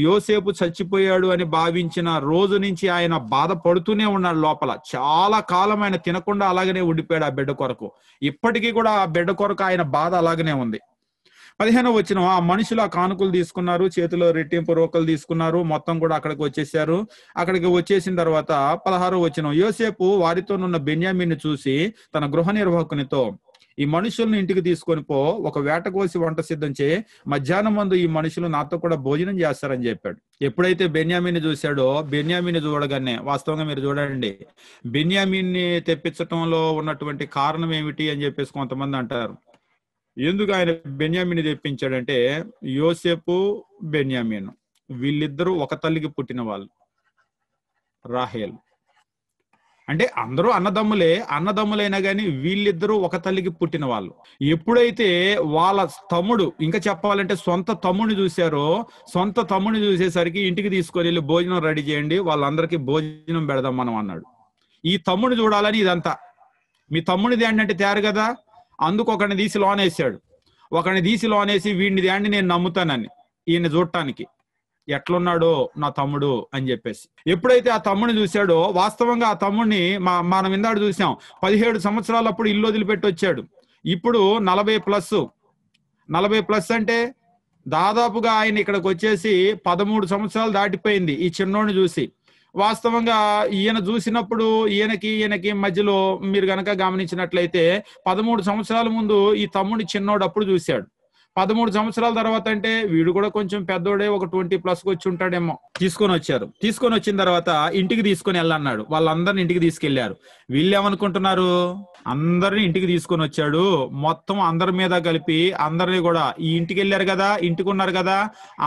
యోసేపు చచ్చిపోయాడు అని భావించిన రోజు నుంచి ఆయన బాధపడుతూనే ఉన్నాడు లోపల. చాలా కాలం ఆయన తినకుండా అలాగనే ఉండిపోయాడు ఆ బిడ్డ కొరకు. ఇప్పటికీ కూడా ఆ బిడ్డ కొరకు ఆయన బాధ అలాగనే ఉంది. 15వ వచనం, ఆ మనుషులు ఆ కానుకలు తీసుకున్నారు, చేతిలో రెట్టింపు రోకలు తీసుకున్నారు, మొత్తం కూడా అక్కడికి వచ్చేసారు. అక్కడికి వచ్చేసిన తర్వాత 16వ వచనం, యోసేపు వారితోనున్న బెన్యామీన్ని చూసి తన గృహ నిర్వాహకునితో, ఈ మనుషుల్ని ఇంటికి తీసుకొని పో, ఒక వేట కోసి వంట సిద్ధం చేయి, మధ్యాహ్నం మందు ఈ మనుషులు నాతో కూడా భోజనం చేస్తారని చెప్పాడు. ఎప్పుడైతే బెన్యామీన్ని చూశాడో, బెన్యామీన్ని చూడగానే, వాస్తవంగా మీరు చూడండి, బెన్యామీన్ని తెప్పించటంలో ఉన్నటువంటి కారణం ఏమిటి అని చెప్పేసి కొంతమంది అంటారు. ఎందుకు ఆయన బెన్యామీని తెప్పించాడంటే, యోసేపు బెన్యామీను వీళ్ళిద్దరూ ఒక తల్లికి పుట్టిన వాళ్ళు. రాహేల్ అంటే అందరూ అన్నదమ్ములైనా కానీ వీళ్ళిద్దరూ ఒక తల్లికి పుట్టిన వాళ్ళు. ఎప్పుడైతే వాళ్ళ తమ్ముడు, ఇంకా చెప్పాలంటే సొంత తమ్ముడిని చూశారో, సొంత తమ్ముడిని చూసేసరికి ఇంటికి తీసుకొని వెళ్ళి భోజనం రెడీ చేయండి, వాళ్ళందరికీ భోజనం పెడదాం మనం అన్నాడు. ఈ తమ్ముడిని చూడాలని ఇదంతా. మీ తమ్ముడిది ఏంటంటే తయారు కదా, అందుకు ఒకరిని తీసి లోనేసాడు. ఒకరిని తీసి లోనేసి వీడిని దాన్ని నేను నమ్ముతానని, ఈయన చూడటానికి ఎట్లున్నాడో నా తమ్ముడు అని చెప్పేసి. ఎప్పుడైతే ఆ తమ్ముడిని చూశాడో, వాస్తవంగా ఆ తమ్ముడిని మనం ఇందాడు చూసాం, 17 సంవత్సరాలు అప్పుడు ఇల్లు వదిలిపెట్టి వచ్చాడు. ఇప్పుడు 40+ అంటే దాదాపుగా ఆయన ఇక్కడికి వచ్చేసి 13 సంవత్సరాలు దాటిపోయింది ఈ చిన్నోడిని చూసి. వాస్తవంగా ఈయన చూసినప్పుడు ఈయనకి మధ్యలో మీరు గనక గమనించినట్లయితే 13 సంవత్సరాల ముందు ఈ తమ్ముడి చిన్నోడు అప్పుడు చూశాడు. 13 సంవత్సరాల తర్వాత అంటే వీడు కూడా కొంచెం పెద్దోడే, ఒక 20+ వచ్చి ఉంటాడేమో. తీసుకొని వచ్చారు. తీసుకొని వచ్చిన తర్వాత ఇంటికి తీసుకొని వెళ్ళన్నాడు. వాళ్ళందరిని ఇంటికి తీసుకెళ్లారు. వీళ్ళు ఏమనుకుంటున్నారు, అందరిని ఇంటికి తీసుకొని వచ్చాడు, మొత్తం అందరి మీద కలిపి అందరినీ కూడా, ఈ ఇంటికి వెళ్ళారు కదా, ఇంటికి ఉన్నారు కదా,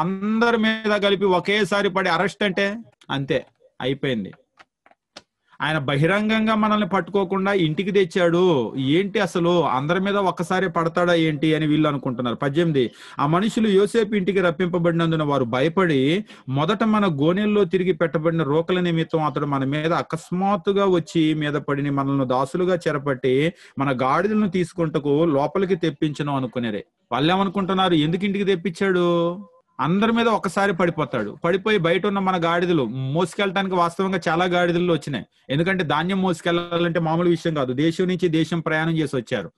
అందరి మీద కలిపి ఒకేసారి పడి అరెస్ట్ అంటే అంతే అయిపోయింది. ఆయన బహిరంగంగా మనల్ని పట్టుకోకుండా ఇంటికి తెచ్చాడు, ఏంటి అసలు అందరి మీద ఒక్కసారి పడతాడా ఏంటి అని వీళ్ళు అనుకుంటున్నారు. 18, ఆ మనుషులు యోసేపు ఇంటికి రప్పింపబడినందున వారు భయపడి, మొదట మన గోనెల్లో తిరిగి పెట్టబడిన రోకల నిమిత్తం అతడు మన మీద అకస్మాత్తుగా వచ్చి మీద పడిని మనల్ని దాసులుగా చెరపట్టి మన గాడిదలను తీసుకుంటకు లోపలికి తెప్పించను అనుకునేదే. వాళ్ళు ఏమనుకుంటున్నారు, ఎందుకు ఇంటికి తెప్పించాడు, అందరి మీద ఒక్కసారి పడిపోతాడు, పడిపోయి బయట ఉన్న మన గాడిదలు మోసుకెళ్ళటానికి వాస్తవంగా చాలా గాడిదలు వచ్చినాయి. ఎందుకంటే ధాన్యం మోసుకెళ్ళాలంటే మామూలు విషయం కాదు, దేశం నుంచి దేశం ప్రయాణం చేసి వచ్చారు.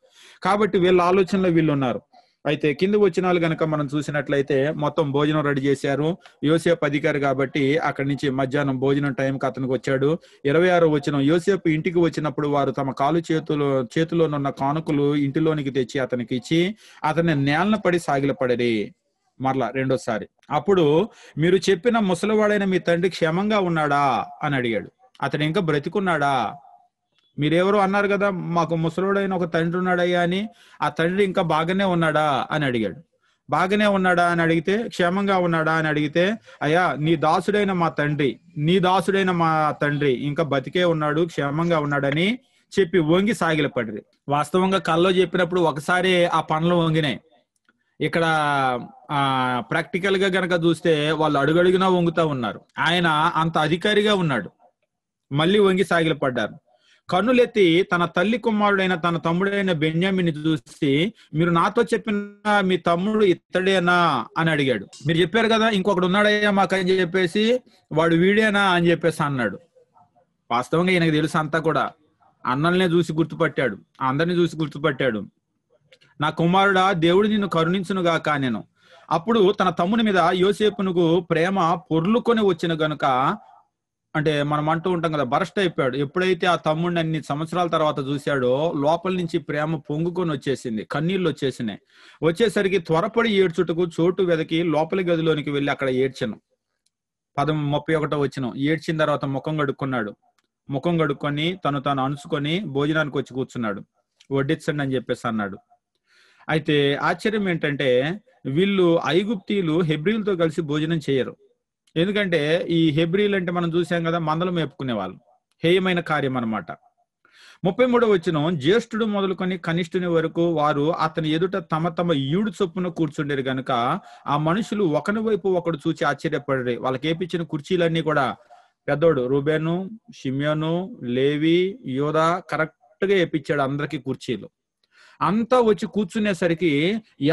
కాబట్టి వీళ్ళ ఆలోచనలో వీళ్ళు ఉన్నారు. అయితే కింద వచ్చిన వాళ్ళు కనుక మనం చూసినట్లయితే మొత్తం భోజనం రెడీ చేశారు. యోసేపు అధికారి కాబట్టి అక్కడి నుంచి మధ్యాహ్నం భోజనం టైంకి అతనికి వచ్చాడు. 26వ వచనం, యోసేపు ఇంటికి వచ్చినప్పుడు వారు తమ కాలు చేతిలోనున్న కానుకలు ఇంటిలోనికి తెచ్చి అతనికి ఇచ్చి అతన్ని నేలన పడి సాగిలపడరి. మరలా రెండోసారి, అప్పుడు మీరు చెప్పిన ముసలివాడైన మీ తండ్రి క్షేమంగా ఉన్నాడా అని అడిగాడు. అతను ఇంకా బ్రతికున్నాడా, మీరెవరో అన్నారు కదా మాకు ముసలివాడైన ఒక తండ్రి ఉన్నాడయ్యా అని, ఆ తండ్రి ఇంకా బాగానే ఉన్నాడా అని అడిగాడు. బాగానే ఉన్నాడా అని అడిగితే, క్షేమంగా ఉన్నాడా అని అడిగితే, అయ్యా నీ దాసుడైన మా తండ్రి ఇంకా బతికే ఉన్నాడు, క్షేమంగా ఉన్నాడని చెప్పి వంగి సాగిలపడ్డది. వాస్తవంగా కల్లో చెప్పినప్పుడు ఒకసారి ఆ పనులు వంగినాయి. ఇక్కడ ప్రాక్టికల్ గా గనక చూస్తే వాళ్ళు అడుగడుగునా వంగుతా ఉన్నారు. ఆయన అంత అధికారిగా ఉన్నాడు, మళ్ళీ వంగి సాగిలపడ్డారు. కన్నులెత్తి తన తల్లి కుమారుడైన తన తమ్ముడైన బెన్యామీని చూసి, మీరు నాతో చెప్పిన మీ తమ్ముడు ఇతడేనా అని అడిగాడు. మీరు చెప్పారు కదా ఇంకొకడు ఉన్నాడయ్యా మాకని చెప్పేసి, వాడు వీడేనా అని చెప్పేసి అన్నాడు. వాస్తవంగా ఈయనకు తెలుసు అంతా కూడా, అన్నల్నే చూసి గుర్తుపట్టాడు, అందరిని చూసి గుర్తుపట్టాడు. నా కుమారుడా, దేవుడు నిన్ను కరుణించునుగాక నేను. అప్పుడు తన తమ్ముని మీద యోసేపునకు ప్రేమ పొర్లుకొని వచ్చిన గనుక, అంటే మనం అంటూ ఉంటాం కదా, బరస్ట్ అయిపోయాడు. ఎప్పుడైతే ఆ తమ్ముడిని అన్ని సంవత్సరాల తర్వాత చూశాడో లోపల నుంచి ప్రేమ పొంగుకొని వచ్చేసింది, కన్నీళ్ళు వచ్చేసినాయి. వచ్చేసరికి త్వరపడి ఏడ్చుటకు చోటు వెదకి లోపలి గదిలోనికి వెళ్ళి అక్కడ ఏడ్చను. 31వ వచనం, ఏడ్చిన తర్వాత ముఖం కడుక్కొని తను అణుచుకొని భోజనానికి వచ్చి కూర్చున్నాడు. వడ్డించండి అని చెప్పేసి అన్నాడు. అయితే ఆశ్చర్యం ఏంటంటే, వీళ్ళు ఐగుప్తీయులు హెబ్రీలతో కలిసి భోజనం చేయరు. ఎందుకంటే ఈ హెబ్రీలు అంటే మనం చూసాం కదా, మందలు మేపుకునే వాళ్ళు, హేయమైన కార్యం అన్నమాట. 33వ వచనం, జ్యేష్ఠుడు మొదలుకొని కనిష్ఠుని వరకు వారు అతని ఎదుట తమ తమ ఈడు చొప్పున కూర్చుండేరు గనుక ఆ మనుషులు ఒకని వైపు ఒకడు చూచి ఆశ్చర్యపడరు. వాళ్ళకి ఏపిచ్చిన కుర్చీలన్నీ కూడా పెద్దోడు రూబేను, షిమ్యోను, లేవి, యోధా కరెక్ట్ గా ఏపిచ్చాడు అందరికి కుర్చీలు. అంతా వచ్చి కూర్చునేసరికి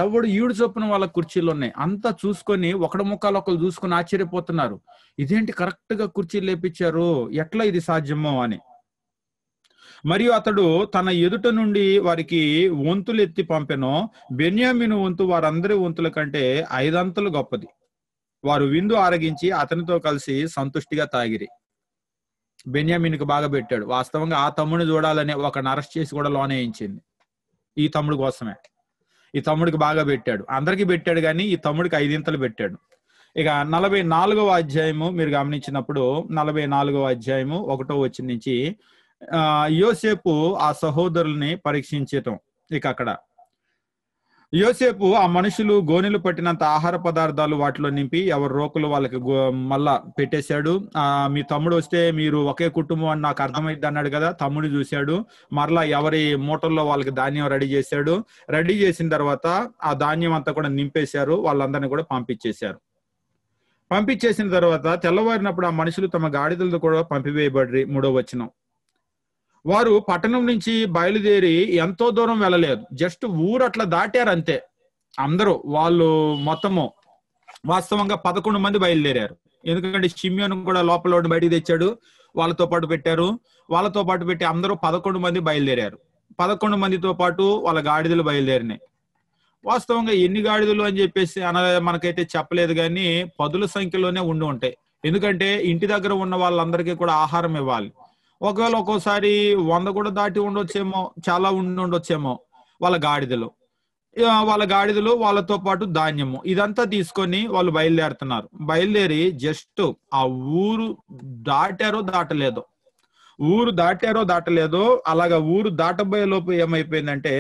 ఎవడు ఈడు చొప్పున వాళ్ళ కుర్చీలు ఉన్నాయి. అంతా చూసుకొని ఒకడు ముఖాలు ఒకరు చూసుకొని ఆశ్చర్యపోతున్నారు. ఇదేంటి కరెక్ట్ గా కుర్చీలు లేపించారు, ఎట్లా ఇది సాధ్యమో అని. మరియు అతడు తన ఎదుట నుండి వారికి వంతులు ఎత్తి పంపెను. బెన్యామీను వంతు వారందరి వంతుల కంటే 5 అంతలు గొప్పది. వారు విందు ఆరగించి అతనితో కలిసి సంతుష్టిగా తాగిరి. బెన్యామీనుకు బాగా పెట్టాడు. వాస్తవంగా ఆ తమ్ముడిని చూడాలనే ఒకరిని అరెస్ట్ చేసి కూడా లోనేయించింది ఈ తమ్ముడు కోసమే. ఈ తమ్ముడికి బాగా పెట్టాడు, అందరికీ పెట్టాడు, కానీ ఈ తమ్ముడికి 5 ఇంతలు పెట్టాడు. ఇక 44వ అధ్యాయము మీరు గమనించినప్పుడు 44వ అధ్యాయము 1వ వచనం నుంచి యోసేపు ఆ సహోదరుల్ని పరీక్షించటం. ఇక అక్కడ యోసేపు ఆ మనుషులు గోనెలు పట్టినంత ఆహార పదార్థాలు వాటిలో నింపి ఎవరి రోకులు వాళ్ళకి మళ్ళా పెట్టేశాడు. మీ తమ్ముడు వస్తే మీరు ఒకే కుటుంబం అని నాకు అర్థమైంది అన్నాడు కదా. తమ్ముడు చూశాడు, మరలా ఎవరి మూటల్లో వాళ్ళకి ధాన్యం రెడీ చేశాడు. రెడీ చేసిన తర్వాత ఆ ధాన్యం అంతా కూడా నింపేశారు, వాళ్ళందరినీ కూడా పంపించేశారు. పంపించేసిన తర్వాత తెల్లవారినప్పుడు ఆ మనుషులు తమ గాడిదలతో కూడా పంపివేయబడ్రి. 3వ వచనం, వారు పట్టణం నుంచి బయలుదేరి ఎంతో దూరం వెళ్ళలేదు, జస్ట్ ఊరు అట్లా దాటారు అంతే. అందరూ వాళ్ళు మొత్తము వాస్తవంగా 11 మంది బయలుదేరారు. ఎందుకంటే షిమ్యోను కూడా లోపల బయటికి తెచ్చాడు, వాళ్ళతో పాటు పెట్టారు. వాళ్ళతో పాటు పెట్టి అందరూ 11 మంది బయలుదేరారు. 11 మందితో పాటు వాళ్ళ గాడిదలు బయలుదేరినాయి. వాస్తవంగా ఎన్ని గాడిదలు అని చెప్పేసి మనకైతే చెప్పలేదు, కానీ 10ల సంఖ్యలోనే ఉండి ఉంటాయి. ఎందుకంటే ఇంటి దగ్గర ఉన్న వాళ్ళందరికీ కూడా ఆహారం ఇవ్వాలి. ఒకవేళ ఒక్కోసారి 100 కూడా దాటి ఉండొచ్చేమో, చాలా ఉండొచ్చేమో. వాళ్ళ గాడిదలు వాళ్ళతో పాటు ధాన్యము ఇదంతా తీసుకొని వాళ్ళు బయలుదేరుతున్నారు. బయలుదేరి జస్ట్ ఆ ఊరు దాటారో దాటలేదో అలాగా ఊరు దాటబోయే లోపు ఏమైపోయిందంటే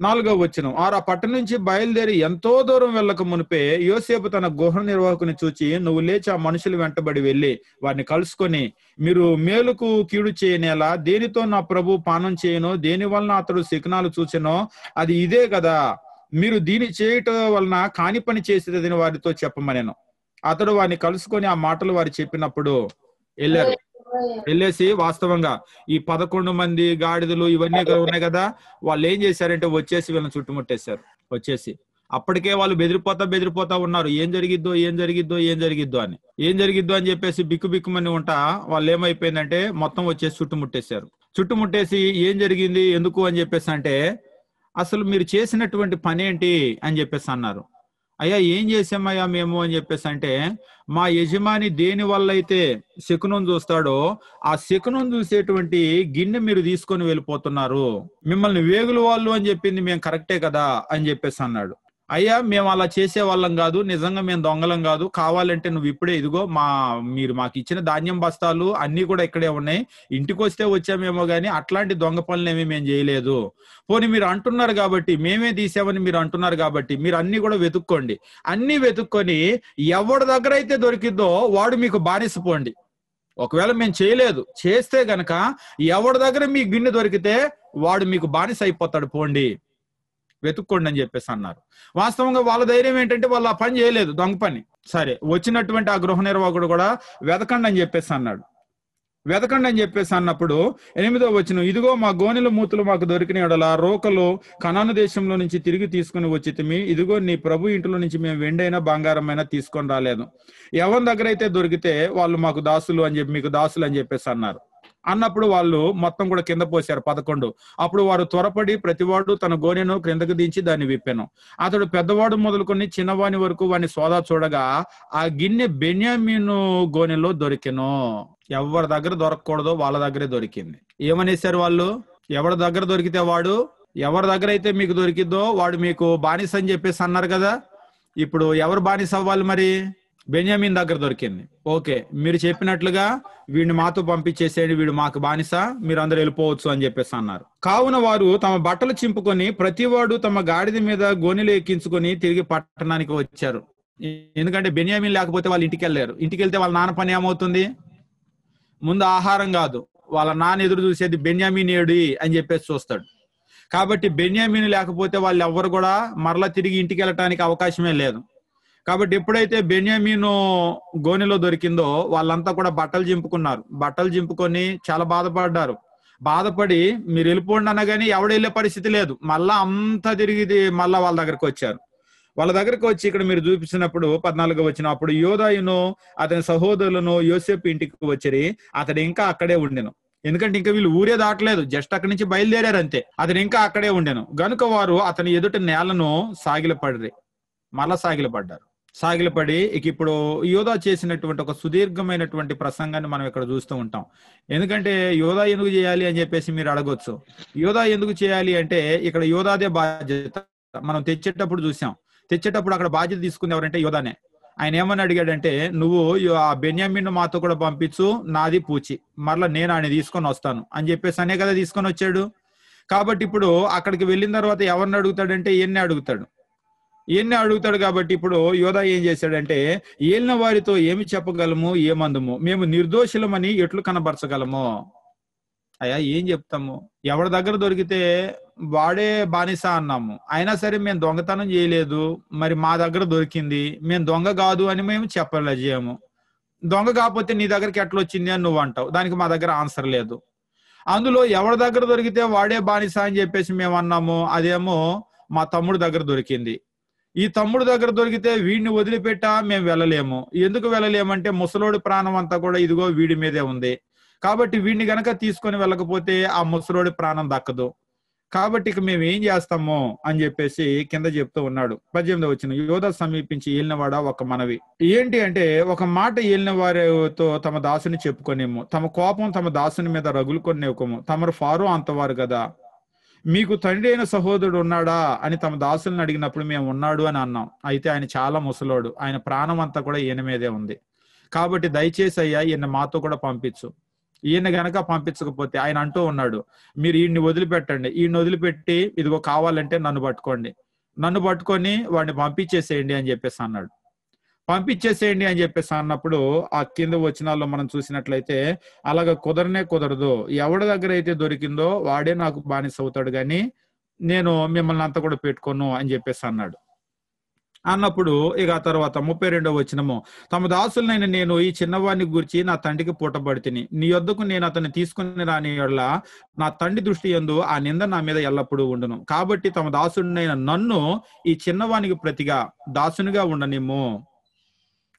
4వ వచనం, ఆ పట్టణం నుంచి బయలుదేరి ఎంతో దూరం వెళ్ళక మునిపే యోసేపు తన గృహ నిర్వాహకుని చూచి, నువ్వు లేచి ఆ మనుషులు వెంటబడి వెళ్ళి వారిని కలుసుకొని, మీరు మేలుకు కీడు చేయనేలా దేనితో నా ప్రభు పానం చేయనో, దేని వలన అతడు శకునాలు చూచెనో అది ఇదే కదా. మీరు దీని చేయటం వలన కాని పని చేసేదని వారితో చెప్పమనేను. అతడు వారిని కలుసుకొని ఆ మాటలు వారు చెప్పినప్పుడు వెళ్ళేసి వాస్తవంగా ఈ 11 మంది గాడిదలు ఇవన్నీ ఉన్నాయి కదా, వాళ్ళు ఏం చేశారంటే వచ్చేసి వీళ్ళని చుట్టుముట్టేశారు. వచ్చేసి అప్పటికే వాళ్ళు బెదిరిపోతా ఉన్నారు. ఏం జరిగిద్దో అని చెప్పేసి బిక్కుమని ఉంటా వాళ్ళు ఏమైపోయిందంటే మొత్తం వచ్చేసి చుట్టుముట్టేసి ఏం జరిగింది ఎందుకు అని చెప్పేసి అంటే, అసలు మీరు చేసినటువంటి పని ఏంటి అని చెప్పేసి అన్నారు. అయ్యా ఏం చేసామయ్యా మేము అని చెప్పేసి అంటే, మా యజమాని దేని వల్ల అయితే శకునం చూస్తాడో ఆ శకునం చూసేటువంటి గిన్నె మీరు తీసుకొని వెళ్ళిపోతున్నారు. మిమ్మల్ని వేగులు వాళ్ళు అని చెప్పింది మేము కరెక్టే కదా అని చెప్పేసి అన్నాడు. అయ్యా మేము అలా చేసే వాళ్ళం కాదు, నిజంగా మేము దొంగలం కాదు. కావాలంటే నువ్వు ఇప్పుడే ఇదిగో మీరు మాకు ఇచ్చిన ధాన్యం బస్తాలు అన్ని కూడా ఇక్కడే ఉన్నాయి. ఇంటికి వస్తే వచ్చామేమో గానీ అట్లాంటి దొంగ పనులేమీ మేము చేయలేదు. పోనీ మీరు అంటున్నారు కాబట్టి, మేమే తీసామని మీరు అంటున్నారు కాబట్టి మీరు అన్ని కూడా వెతుక్కోండి. అన్ని వెతుక్కొని ఎవరి దగ్గర అయితే దొరికిద్దో వాడు మీకు బానిసపోండి. ఒకవేళ మేము చేయలేదు, చేస్తే గనక ఎవరి దగ్గర మీ గిన్నె దొరికితే వాడు మీకు బానిస అయిపోతాడు, పోండి వెతుక్కోండి అని చెప్పేసి అన్నారు. వాస్తవంగా వాళ్ళ ధైర్యం ఏంటంటే వాళ్ళు ఆ పని చేయలేదు, దొంగ పని. సరే, వచ్చినటువంటి ఆ గృహ నిర్వాహకుడు కూడా వెతకండి అని చెప్పేసి అన్నప్పుడు 8వ వచనం, ఇదిగో మా గోనెల మూతులు మాకు దొరికిన యెడల రోకలు కనాను దేశంలో నుంచి తిరిగి తీసుకుని వచ్చితిమి. ఇదిగో నీ ప్రభు ఇంటిలో నుంచి మేము వెండైనా బంగారమైనా తీసుకొని రాలేదు. ఎవరి దగ్గర అయితే దొరికితే వాళ్ళు మాకు దాసులు అని చెప్పి మీకు దాసులు అని చెప్పేసి అన్నప్పుడు వాళ్ళు మొత్తం కూడా కింద పోశారు 11. అప్పుడు వారు త్వరపడి ప్రతివాడు తన గోనెను క్రిందకు దించి దాన్ని విప్పెను. అతడు పెద్దవాడు మొదలుకొని చిన్నవాని వరకు వాడిని సోదా చూడగా ఆ గిన్నె బెన్యామీను గోనెలో దొరికెను. ఎవరి దగ్గర దొరకకూడదో వాళ్ళ దగ్గరే దొరికింది. ఏమనేశారు వాళ్ళు? ఎవరి దగ్గర దొరికితే వాడు, ఎవరి దగ్గర అయితే మీకు దొరికిద్దో వాడు మీకు బానిస అని చెప్పేసి అన్నారు కదా. ఇప్పుడు ఎవరు బానిస అవ్వాలి మరి? బెన్యామీన్ దగ్గర దొరికింది. ఓకే, మీరు చెప్పినట్లుగా వీడిని మాతో పంపించేసేయండి, వీడు మాకు బానిస, మీరు అందరూ వెళ్ళిపోవచ్చు అని చెప్పేసి అన్నారు. కావున వారు తమ బట్టలు చింపుకొని ప్రతివాడు తమ గాడిద మీద గోనెలు ఎక్కించుకొని తిరిగి పట్టణానికి వచ్చారు. ఎందుకంటే బెన్యామీన్ లేకపోతే వాళ్ళు ఇంటికి వెళ్ళారు. ఇంటికి వెళ్తే వాళ్ళ నాన్న పని ఏమవుతుంది? ముందు ఆహారం కాదు, వాళ్ళ నాన్న ఎదురు చూసేది బెన్యామీనేడి అని చెప్పేసి చూస్తాడు. కాబట్టి బెన్యామీను లేకపోతే వాళ్ళు ఎవ్వరు కూడా మరలా తిరిగి ఇంటికి వెళ్ళటానికి అవకాశమే లేదు. కాబట్టి ఎప్పుడైతే బెన్యామీను గోనెలో దొరికిందో వాళ్ళంతా కూడా బట్టలు చింపుకున్నారు. బట్టలు చింపుకొని చాలా బాధపడ్డారు. బాధపడి మీరు వెళ్ళిపోండి అనగాని ఎవడు వెళ్ళే పరిస్థితి లేదు. మళ్ళా అంతా తిరిగి మళ్ళా వాళ్ళ దగ్గరికి వచ్చారు. వాళ్ళ దగ్గరికి వచ్చి ఇక్కడ మీరు చూపించినప్పుడు 14 వచ్చినప్పుడు యోదాయును అతని సహోదరులను యోసేపు ఇంటికి వచ్చిరి. అతడు ఇంకా అక్కడే ఉండెను. ఎందుకంటే ఇంకా వీళ్ళు ఊరే దాటలేదు, జస్ట్ అక్కడి నుంచి బయలుదేరారు అంతే. అతను ఇంకా అక్కడే ఉండెను గనుక వారు అతని ఎదుట నేలను సాగిలపడిరి. మళ్ళా సాగిలపడ్డారు. సాగిలపడి ఇప్పుడు యోధా చేసినటువంటి ఒక సుదీర్ఘమైనటువంటి ప్రసంగాన్ని మనం ఇక్కడ చూస్తూ ఉంటాం. ఎందుకంటే యోధా ఎందుకు చేయాలి అని చెప్పేసి మీరు అడగొచ్చు. యోధా ఎందుకు చేయాలి అంటే ఇక్కడ యోధాదే బాధ్యత. మనం తెచ్చేటప్పుడు చూసాం. తెచ్చేటప్పుడు అక్కడ బాధ్యత తీసుకుంది ఎవరంటే యోధానే. ఆయన ఏమని అడిగాడంటే, నువ్వు ఆ బెన్యామీను మాతో కూడా పంపించు, నాది పూచి, మరలా నేను ఆయన తీసుకొని వస్తాను అని చెప్పేసి అనే కదా తీసుకొని వచ్చాడు. కాబట్టి ఇప్పుడు అక్కడికి వెళ్ళిన తర్వాత ఎవరిని అడుగుతాడంటే ఈయన్ని అడుగుతాడు. ఈయన్ని అడుగుతాడు కాబట్టి ఇప్పుడు యోధా ఏం చేశాడంటే, ఏలిన వారితో ఏమి చెప్పగలము, ఏమందుము, మేము నిర్దోషులమని ఎట్లు కనబరచగలము. అయ్యా ఏం చెప్తాము, ఎవరి దగ్గర దొరికితే వాడే బానిస అన్నాము, అయినా సరే మేము దొంగతనం చేయలేదు, మరి మా దగ్గర దొరికింది, మేము దొంగ కాదు అని మేము చెప్పలేము. దొంగ కాకపోతే నీ దగ్గరికి ఎట్లా వచ్చింది అని నువ్వు అంటావు. దానికి మా దగ్గర ఆన్సర్ లేదు. అందులో ఎవరి దగ్గర దొరికితే వాడే బానిస అని చెప్పేసి మేము అన్నాము, అదేమో మా తమ్ముడు దగ్గర దొరికింది. ఈ తమ్ముడు దగ్గర దొరికితే వీడిని వదిలిపెట్టా మేము వెళ్ళలేము. ఎందుకు వెళ్ళలేమంటే ముసలోడి ప్రాణం అంతా కూడా ఇదిగో వీడి మీదే ఉంది. కాబట్టి వీడిని గనక తీసుకొని వెళ్ళకపోతే ఆ ముసలోడి ప్రాణం దక్కదు. కాబట్టి ఇక మేము ఏం చేస్తాము అని చెప్పేసి కింద చెప్తూ ఉన్నాడు. 18వ వచనం, యోధా సమీపించి ఏలినవాడా ఒక మనవి ఏంటి అంటే, ఒక మాట ఏలిన వారితో తమ దాసుని చెప్పుకొనేము, తమ కోపం తమ దాసుని మీద రగులుకొనేవకము, తమరు ఫారో అంతవారు కదా, మీకు తండ్రి అయిన సహోదరుడు ఉన్నాడా అని తమ దాసులను అడిగినప్పుడు మేము ఉన్నాడు అని అన్నాం. అయితే ఆయన చాలా ముసలోడు, ఆయన ప్రాణం అంతా కూడా ఈయన మీదే ఉంది. కాబట్టి దయచేసి అయ్యా ఈయన మాతో కూడా పంపించు. ఈయన గనక పంపించకపోతే ఆయన అంటూ ఉన్నాడు, మీరు ఈయన్ని వదిలిపెట్టండి, ఈయన్ని వదిలిపెట్టి ఇదిగో కావాలంటే నన్ను పట్టుకోండి, నన్ను పట్టుకొని వాడిని పంపించేసేయండి అని చెప్పేసి అన్నాడు. పంపించేసేయండి అని చెప్పేసి అన్నప్పుడు ఆ కింద వచనాల్లో మనం చూసినట్లయితే అలాగ కుదరనే కుదరదు, ఎవడి దగ్గర అయితే దొరికిందో వాడే నాకు బానిస అవుతాడు, కానీ నేను మిమ్మల్ని అంతా కూడా పెట్టుకోను అని చెప్పేసి అన్నాడు. అన్నప్పుడు ఇక ఆ తర్వాత 32వ వచనము, తమ దాసులనైన నేను ఈ చిన్నవాడిని గురించి నా తండ్రికి పూటబడితిని, నీ యొద్దకు నేను అతన్ని తీసుకుని రాని యెడల నా తండ్రి దృష్టి యందు ఆ నింద నా మీద ఎల్లప్పుడూ ఉండును. కాబట్టి తమ దాసుడినైన నన్ను ఈ చిన్నవానికి ప్రతిగా దాసునిగా ఉండనిమ్ము,